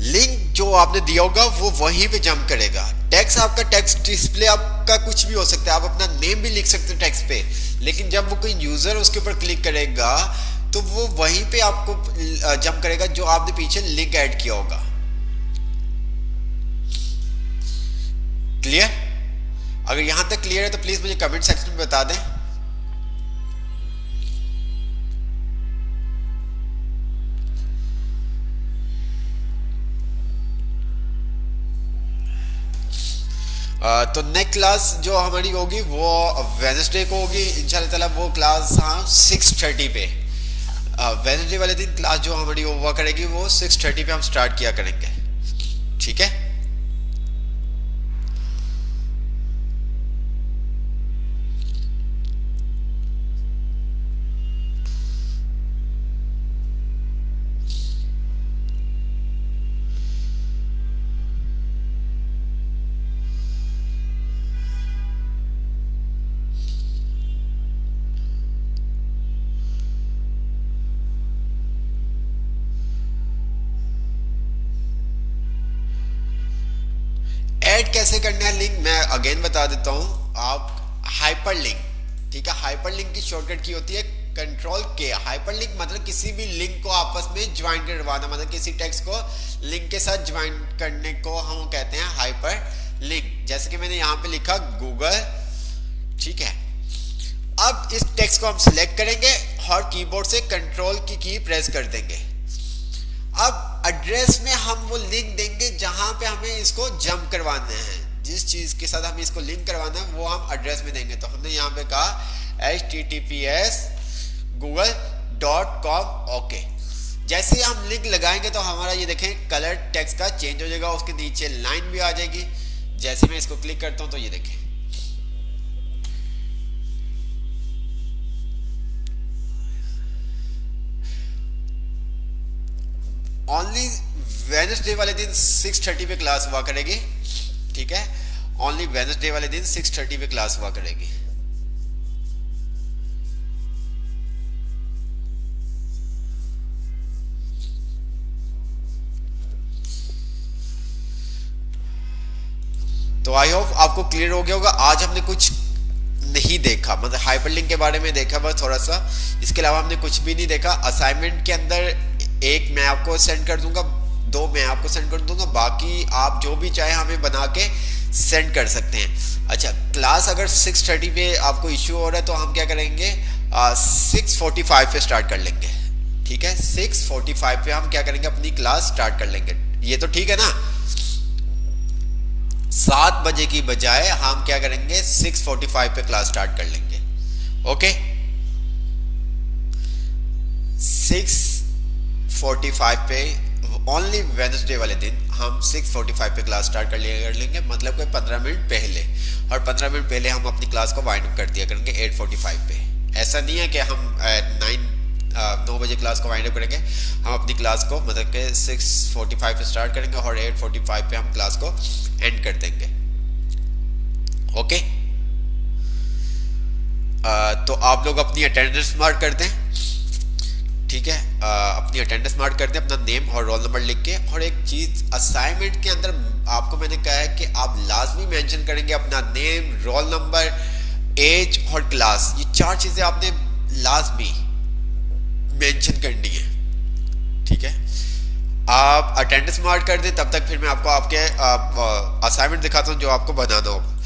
लिंक जो आपने दिया होगा वो वहीं पे जंप करेगा। टेक्स्ट आपका, टेक्स्ट डिस्प्ले आपका कुछ भी हो सकता है, आप अपना नेम भी लिख सकते हैं टेक्स्ट पे, लेकिन जब वो कोई यूजर उसके ऊपर क्लिक करेगा तो वो वहीं पे आपको जंप करेगा जो आपने पीछे लिंक ऐड किया होगा। क्लियर? अगर यहां तक क्लियर है तो प्लीज मुझे कमेंट सेक्शन में बता दें। तो नेक्स्ट क्लास जो हमारी होगी वो वेडनेसडे को होगी इंशाल्लाह ताला। वो क्लास हाँ 6:30 पे, वेडनेसडे वाले दिन क्लास जो हमारी हुआ करेगी वो 6:30 पे हम स्टार्ट किया करेंगे। ठीक है? ऐड कैसे करना है लिंक मैं अगेन बता देता हूं। आप हाइपर लिंक, ठीक है, हाइपर लिंक की शॉर्टकट की होती है कंट्रोल के। हाइपर लिंक मतलब किसी भी लिंक को आपस में ज्वाइन करवाना, मतलब किसी टेक्स्ट को लिंक के साथ ज्वाइन करने को हम कहते हैं हाइपर लिंक। जैसे कि मैंने यहां पे लिखा गूगल, ठीक है। अब इस टेक्स्ट को हम सिलेक्ट करेंगे और कीबोर्ड से कंट्रोल की प्रेस कर देंगे। अब एड्रेस में हम वो लिंक देंगे जहां पे हमें इसको जंप करवाना है, जिस चीज के साथ हमें इसको लिंक करवाना है वो हम एड्रेस में देंगे। तो हमने यहाँ पे कहा https google.com ओके। जैसे ही हम लिंक लगाएंगे तो हमारा ये देखें कलर टेक्स्ट का चेंज हो जाएगा, उसके नीचे लाइन भी आ जाएगी। जैसे मैं इसको क्लिक करता हूं तो ये देखें ओनली वेडनेसडे वाले दिन 6:30 पे क्लास हुआ करेगी, ठीक है। ओनली वेडनेसडे वाले दिन 6:30 पे क्लास हुआ करेगी। तो आई होप आपको क्लियर हो गया होगा। आज हमने कुछ नहीं देखा, मतलब हाइपरलिंक के बारे में देखा बस थोड़ा सा, इसके अलावा हमने कुछ भी नहीं देखा। असाइनमेंट के अंदर एक मैं आपको सेंड कर दूंगा, 2 मैं आपको सेंड कर दूंगा, बाकी आप जो भी चाहे हमें बना के सेंड कर सकते हैं। अच्छा, क्लास अगर 6:30 पे आपको इश्यू हो रहा है तो हम क्या करेंगे 6:45 पे स्टार्ट कर लेंगे, ठीक है। 6:45 पे हम क्या करेंगे अपनी क्लास स्टार्ट कर लेंगे। ये तो ठीक है ना, 7 बजे की बजाय हम क्या करेंगे 6:45 पे क्लास स्टार्ट कर लेंगे। ओके, 6:45 पे ओनली वेडनेसडे वाले दिन हम 6:45 पे क्लास स्टार्ट कर लेंगे, मतलब कोई 15 मिनट पहले, और 15 मिनट पहले हम अपनी क्लास को वाइंड अप कर दिया करेंगे 8:45 पे। ऐसा नहीं है कि हम 9 बजे क्लास को वाइंड अप करेंगे, हम अपनी क्लास को मतलब कि 6:45 पे स्टार्ट करेंगे और 8:45 पे हम क्लास को एंड कर देंगे। ओके, तो आप लोग अपनी अटेंडेंस मार्क कर दें, ठीक है। अपनी अटेंडेंस मार्क कर दें, अपना नेम और रोल नंबर लिख के। और एक चीज असाइनमेंट के अंदर आपको मैंने कहा है कि आप लाजमी मेंशन करेंगे अपना नेम, रोल नंबर, एज और क्लास। ये 4 चीजें आपने लाजमी मेंशन करनी है, ठीक है। आप अटेंडेंस मार्क कर दें, तब तक फिर मैं आपको आपके असाइनमेंट दिखाता हूं जो आपको बनाना होगा।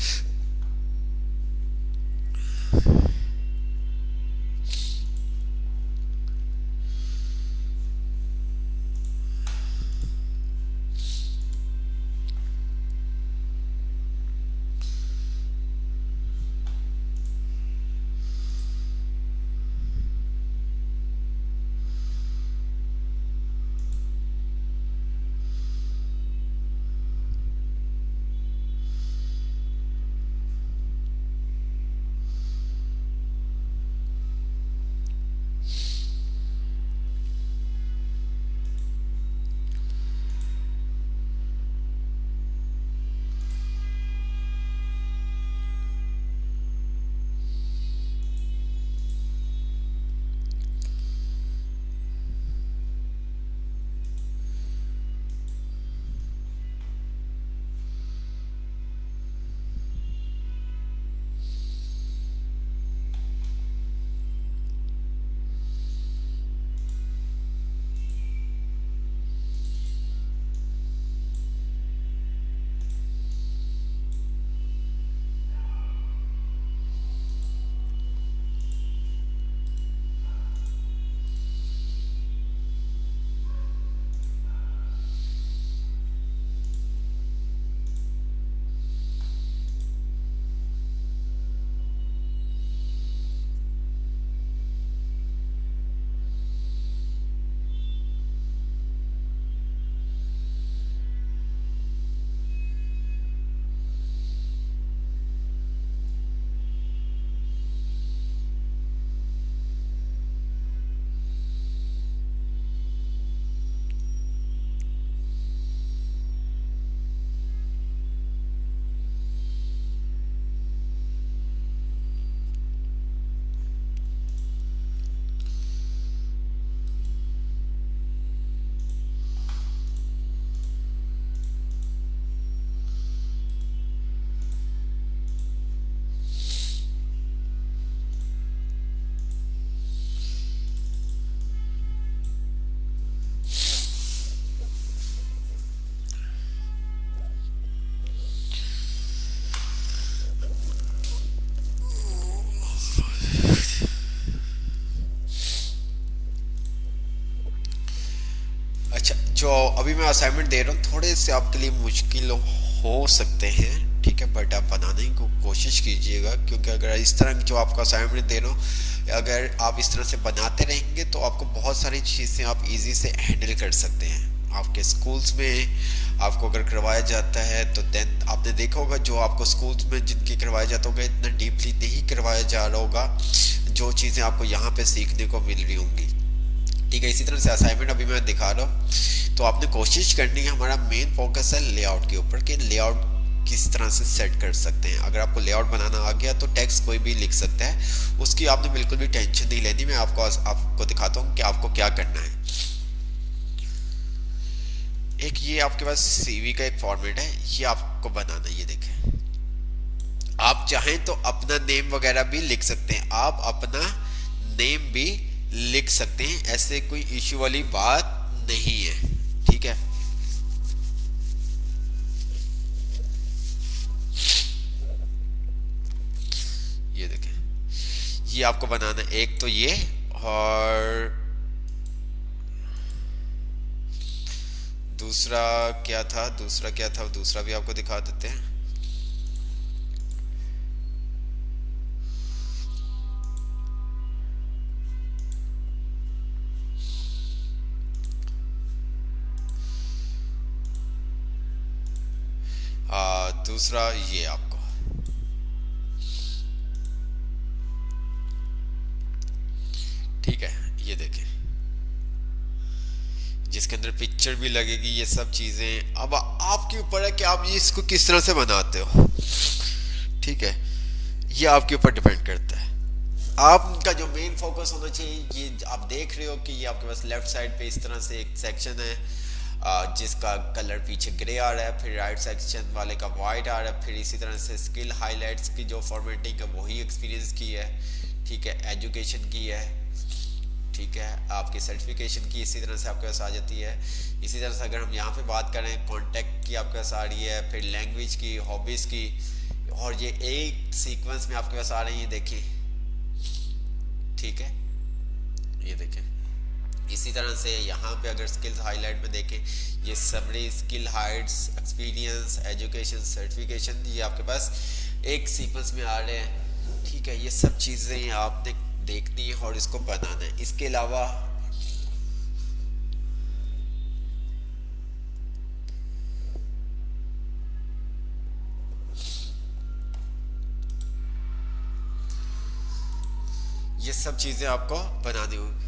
जो अभी मैं असाइनमेंट दे रहा हूँ थोड़े से आपके लिए मुश्किल हो सकते हैं, ठीक है, बट आप बनाने की कोशिश कीजिएगा, क्योंकि अगर इस तरह जो आपको असाइनमेंट दे रहा हूँ अगर आप इस तरह से बनाते रहेंगे तो आपको बहुत सारी चीज़ें आप इजी से हैंडल कर सकते हैं। आपके स्कूल्स में आपको अगर करवाया जाता है तो देन आपने देखा होगा जो आपको स्कूल्स में जिनके करवाया जाता होगा इतना डीपली नहीं करवाया जा रहा होगा जो चीज़ें आपको यहाँ पे सीखने को मिल रही होंगी, ठीक है। इसी तरह से असाइनमेंट अभी मैं दिखा रहा हूँ, तो आपने कोशिश करनी है, हमारा मेन फोकस है लेआउट के ऊपर कि लेआउट किस तरह से सेट कर सकते हैं। अगर आपको लेआउट बनाना आ गया तो टेक्स्ट कोई भी लिख सकता है, उसकी आपने बिल्कुल भी टेंशन नहीं लेनी। मैं आपको दिखाता हूँ कि आपको क्या करना है। एक ये आपके पास सीवी का एक फॉर्मेट है, ये आपको बनाना है। ये देखें, आप चाहें तो अपना नेम वगैरह भी लिख सकते हैं, आप अपना नेम भी लिख सकते हैं, ऐसे कोई इश्यू वाली बात नहीं है, ठीक है। ये देखें, ये आपको बनाना है। एक तो ये, और दूसरा क्या था, दूसरा भी आपको दिखा देते हैं। दूसरा ये आपको, ठीक है, ये देखें, जिसके अंदर पिक्चर भी लगेगी, ये सब चीजें अब आपके ऊपर है कि आप ये इसको किस तरह से बनाते हो, ठीक है। ये आपके ऊपर डिपेंड करता है। आपका जो मेन फोकस होना चाहिए, ये आप देख रहे हो कि ये आपके पास लेफ्ट साइड पे इस तरह से एक सेक्शन है जिसका कलर पीछे ग्रे आ रहा है, फिर राइट सेक्शन वाले का वाइट आ रहा है, फिर इसी तरह से स्किल हाइलाइट्स की जो फॉर्मेटिंग है वही एक्सपीरियंस की है, ठीक है, एजुकेशन की है, ठीक है, आपकी सर्टिफिकेशन की इसी तरह से आपके पास आ जाती है। इसी तरह से अगर हम यहाँ पे बात करें कॉन्टैक्ट की आपके पास आ रही है, फिर लैंग्वेज की, हॉबीज़ की, और ये एक सीक्वेंस में आपके पास आ रही है, देखिए, ठीक है, ये देखें। इसी तरह से यहाँ पे अगर स्किल्स हाईलाइट में देखें, ये summary, skill Heights, experience, education, certification, ये आपके पास एक सीक्वेंस में आ रहे हैं, ठीक है। ये सब चीज़ें आपने देखनी है और इसको बनाना है। इसके अलावा ये सब चीजें आपको बनानी होंगी।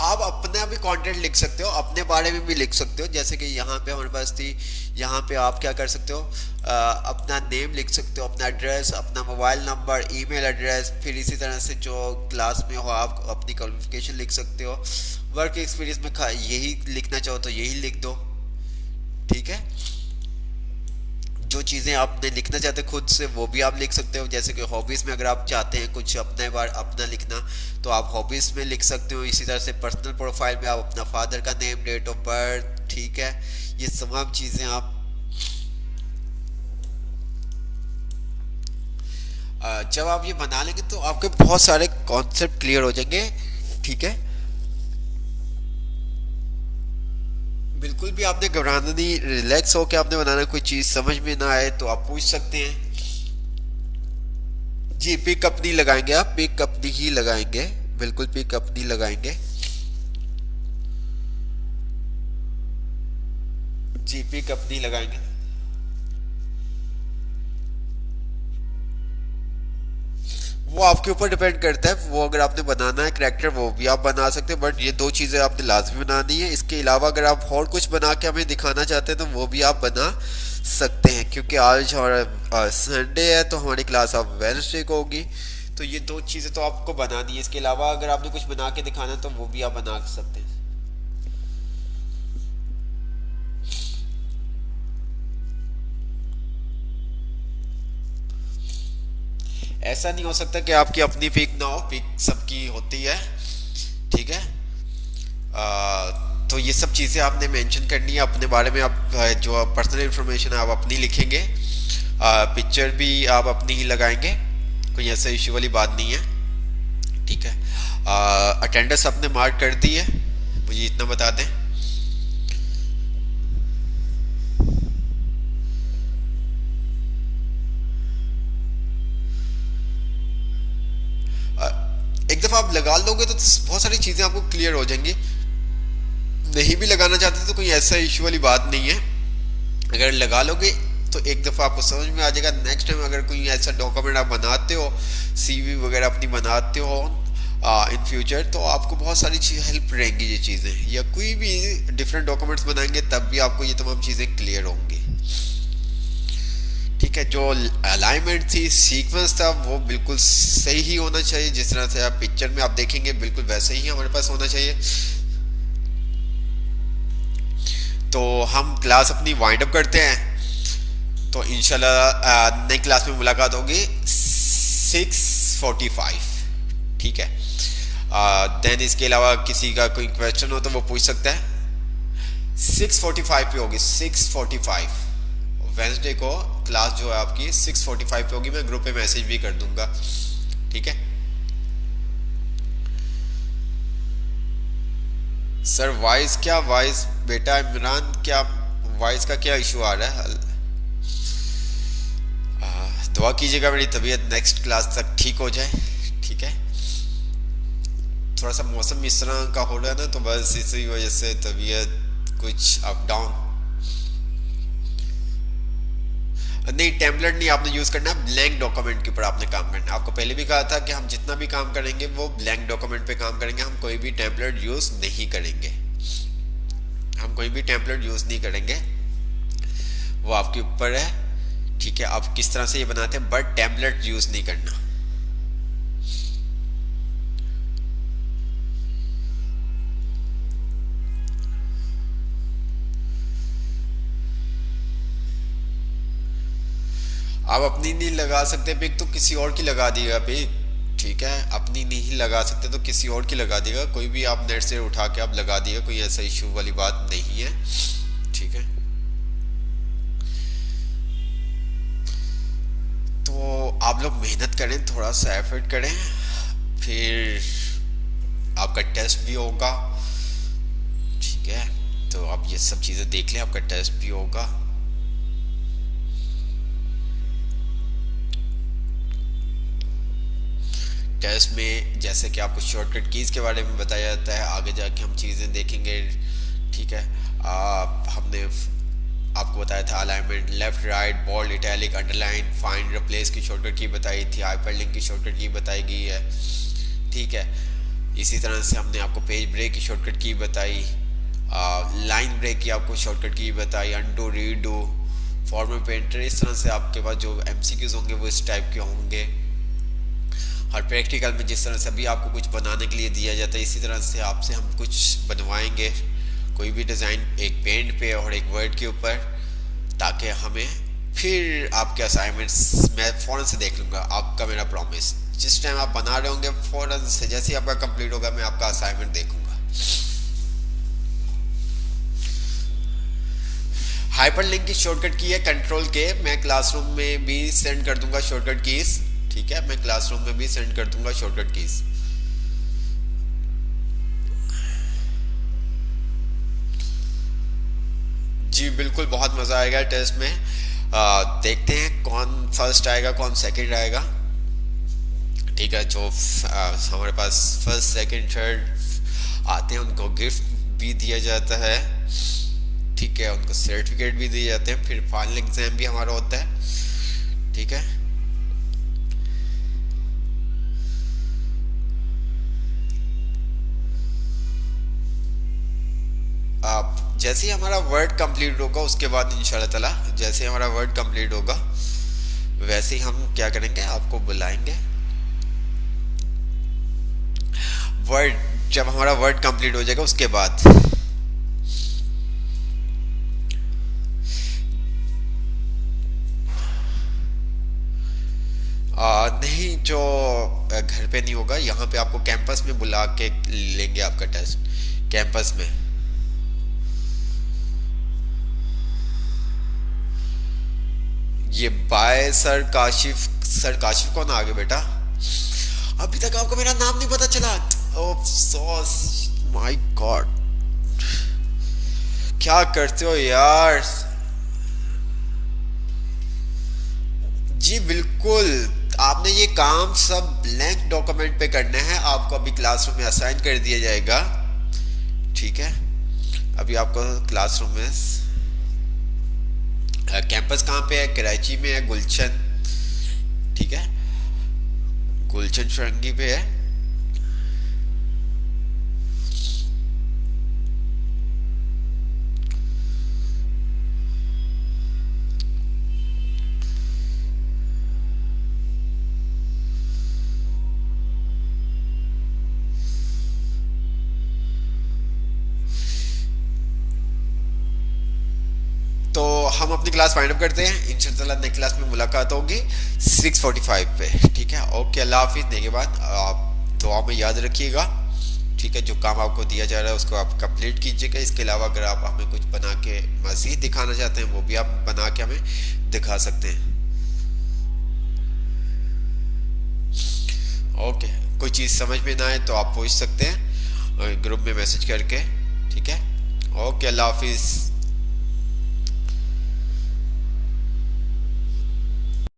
आप अपना भी कंटेंट लिख सकते हो, अपने बारे में भी लिख सकते हो, जैसे कि यहाँ पे हमारे पास थी, यहाँ पे आप क्या कर सकते हो, अपना नेम लिख सकते हो, अपना एड्रेस, अपना मोबाइल नंबर, ईमेल एड्रेस, फिर इसी तरह से जो क्लास में हो आप अपनी क्वालिफिकेशन लिख सकते हो, वर्क एक्सपीरियंस में यही लिखना चाहो तो यही लिख दो, ठीक है। जो चीज़ें आपने लिखना चाहते हो खुद से वो भी आप लिख सकते हो, जैसे कि हॉबीज़ में अगर आप चाहते हैं कुछ अपने बार अपना लिखना तो आप हॉबीज़ में लिख सकते हो। इसी तरह से पर्सनल प्रोफाइल में आप अपना फादर का नेम, डेट ऑफ बर्थ, ठीक है, ये तमाम चीज़ें आप जब आप ये बना लेंगे तो आपके बहुत सारे कॉन्सेप्ट क्लियर हो जाएंगे, ठीक है। बिल्कुल भी आपने घबराना नहीं, रिलैक्स होकर आपने बनाना। कोई चीज़ समझ में ना आए तो आप पूछ सकते हैं। जी, पिक अपनी लगाएंगे, आप पिक अपनी ही लगाएंगे, बिल्कुल पिक अपनी लगाएंगे। जी, पिक अपनी लगाएंगे। वो आपके ऊपर डिपेंड करता है, वो अगर आपने बनाना है करैक्टर वो भी आप बना सकते हैं, बट ये दो चीज़ें आपने लाजमी बनानी है। इसके अलावा अगर आप और कुछ बना के हमें दिखाना चाहते हैं तो वो भी आप बना सकते हैं, क्योंकि आज हमारा संडे है तो हमारी क्लास अब वेडनेसडे को होगी। तो ये दो चीज़ें तो आपको बनानी है। इसके अलावा अगर आपने कुछ बना के दिखाना है तो वो भी आप बना सकते हैं। ऐसा नहीं हो सकता कि आपकी अपनी पिक ना हो, पिक सबकी होती है, ठीक है। तो ये सब चीज़ें आपने मेंशन करनी है अपने बारे में। आप जो पर्सनल इन्फॉर्मेशन है आप अपनी लिखेंगे, पिक्चर भी आप अपनी ही लगाएंगे, कोई ऐसा इशू वाली बात नहीं है। ठीक है, अटेंडेंस आपने मार्क कर दी है, मुझे इतना बता दें। एक दफ़ा आप लगा लोगे तो बहुत सारी चीज़ें आपको क्लियर हो जाएंगी। नहीं भी लगाना चाहते तो कोई ऐसा इशू वाली बात नहीं है, अगर लगा लोगे तो एक दफ़ा आपको समझ में आ जाएगा। नेक्स्ट टाइम अगर कोई ऐसा डॉक्यूमेंट आप बनाते हो, सीवी वगैरह अपनी बनाते हो इन फ्यूचर, तो आपको बहुत सारी चीज़ हेल्प रहेंगी ये चीज़ें, या कोई भी डिफरेंट डॉक्यूमेंट्स बनाएंगे तब भी आपको ये तमाम चीज़ें क्लियर होंगी। ठीक है, जो अलाइनमेंट थी, सीक्वेंस था, वो बिल्कुल सही ही होना चाहिए। जिस तरह से आप पिक्चर में आप देखेंगे बिल्कुल वैसे ही हमारे पास होना चाहिए। तो हम क्लास अपनी वाइंड अप करते हैं, तो इंशाल्लाह नई क्लास में मुलाकात होगी 6:45। ठीक है, देन इसके अलावा किसी का कोई क्वेश्चन हो तो वो पूछ सकता है। 6:45 पे होगी, 6:45 वेंसडे को क्लास जो है आपकी 6:45 पे होगी। मैं ग्रुप पे मैसेज भी कर दूंगा। ठीक है सर, वॉइस क्या, वॉइस बेटा इमरान, क्या वॉइस का क्या इशू आ रहा है? दुआ कीजिएगा मेरी तबीयत नेक्स्ट क्लास तक ठीक हो जाए। ठीक है, थोड़ा सा मौसम इस तरह का हो रहा है ना, तो बस इसी वजह से तबीयत कुछ अप डाउन। नहीं, टेम्पलेट नहीं आपने यूज़ करना, ब्लैंक डॉक्यूमेंट के ऊपर आपने काम करना है। आपको पहले भी कहा था कि हम जितना भी काम करेंगे वो ब्लैंक डॉक्यूमेंट पे काम करेंगे, हम कोई भी टेम्पलेट यूज़ नहीं करेंगे। हम कोई भी टेम्पलेट यूज़ नहीं करेंगे, वो आपके ऊपर है। ठीक है, आप किस तरह से ये बनाते हैं, बट टेम्पलेट यूज़ नहीं करना। आप अपनी नहीं लगा सकते पिक तो किसी और की लगा दिएगा पिक। ठीक है, अपनी नहीं लगा सकते तो किसी और की लगा दिएगा, कोई भी आप नेट से उठा के आप लगा दिएगा, कोई ऐसा इशू वाली बात नहीं है। ठीक है, तो आप लोग मेहनत करें, थोड़ा सा एफर्ट करें, फिर आपका टेस्ट भी होगा। ठीक है, तो आप ये सब चीज़ें देख लें, आपका टेस्ट भी होगा। टेस्ट में जैसे कि आपको शॉर्टकट कीज़ के बारे में बताया जाता है, आगे जाके हम चीज़ें देखेंगे। ठीक है, हमने आपको बताया था alignment, left right, bold, italic, underline, find, replace की शॉर्टकट की बताई थी, हाइपरलिंक की शॉर्टकट की बताई गई है। ठीक है, इसी तरह से हमने आपको पेज ब्रेक की शॉर्टकट की बताई, लाइन ब्रेक की आपको शॉर्टकट की बताई, अनडू, रीडू, फॉर्मेट पेंटर। इस तरह से आपके पास जो एमसीक्यूज होंगे वो इस टाइप के होंगे। हर प्रैक्टिकल में जिस तरह से अभी आपको कुछ बनाने के लिए दिया जाता है, इसी तरह से आपसे हम कुछ बनवाएंगे, कोई भी डिज़ाइन एक पेंट पे और एक वर्ड के ऊपर, ताकि हमें फिर आपके असाइनमेंट्स मैं फ़ौरन से देख लूँगा। आपका मेरा प्रॉमिस, जिस टाइम आप बना रहे होंगे फ़ौरन से जैसे ही आपका कंप्लीट होगा मैं आपका असाइनमेंट देखूँगा। हाइपरलिंक की शॉर्टकट की है कंट्रोल के, मैं क्लासरूम में भी सेंड कर दूंगा शॉर्टकट कीज़। ठीक है, मैं क्लासरूम में भी सेंड कर दूंगा शॉर्टकट कीज़। जी बिल्कुल, बहुत मज़ा आएगा टेस्ट में। देखते हैं कौन फर्स्ट आएगा कौन सेकंड आएगा। ठीक है, जो हमारे पास फर्स्ट सेकंड थर्ड आते हैं उनको गिफ्ट भी दिया जाता है। ठीक है, उनको सर्टिफिकेट भी दिए जाते हैं, फिर फाइनल एग्जाम भी हमारा होता है। ठीक है, आप जैसे ही हमारा वर्ड कंप्लीट होगा उसके बाद इंशाल्लाह ताला, जैसे ही हमारा वर्ड कंप्लीट होगा वैसे ही हम क्या करेंगे, आपको बुलाएंगे। वर्ड जब हमारा वर्ड कंप्लीट हो जाएगा उसके बाद नहीं, जो घर पे नहीं होगा, यहाँ पे आपको कैंपस में बुला के लेंगे आपका टेस्ट कैंपस में। ये by sir Kashif. Sir Kashif कौन आ गए बेटा? अभी तक आपको मेरा नाम नहीं पता चला। अफसोस, माय गॉड, क्या करते हो यार? जी बिल्कुल, आपने ये काम सब ब्लैंक डॉक्यूमेंट पे करना है। आपको अभी क्लासरूम में असाइन कर दिया जाएगा, ठीक है? अभी आपको क्लासरूम में कैंपस कहाँ पे है? कराची में है, गुलशन, ठीक है? गुलशन फरंगी पे है। तो हम अपनी क्लास फाइंड अप करते हैं। इंशाल्लाह नेक्स्ट क्लास में मुलाकात होगी 6:45 पे, ठीक है? ओके, अल्लाह हाफिज़। देने के बाद आप दुआ में याद रखिएगा, ठीक है? जो काम आपको दिया जा रहा है उसको आप कंप्लीट कीजिएगा। इसके अलावा अगर आप हमें कुछ बना के मज़ीद दिखाना चाहते हैं वो भी आप बना के हमें दिखा सकते हैं। ओके, कोई चीज़ समझ में ना आए तो आप पूछ सकते हैं ग्रुप में मैसेज करके, ठीक है? ओके, अल्लाह हाफिज़।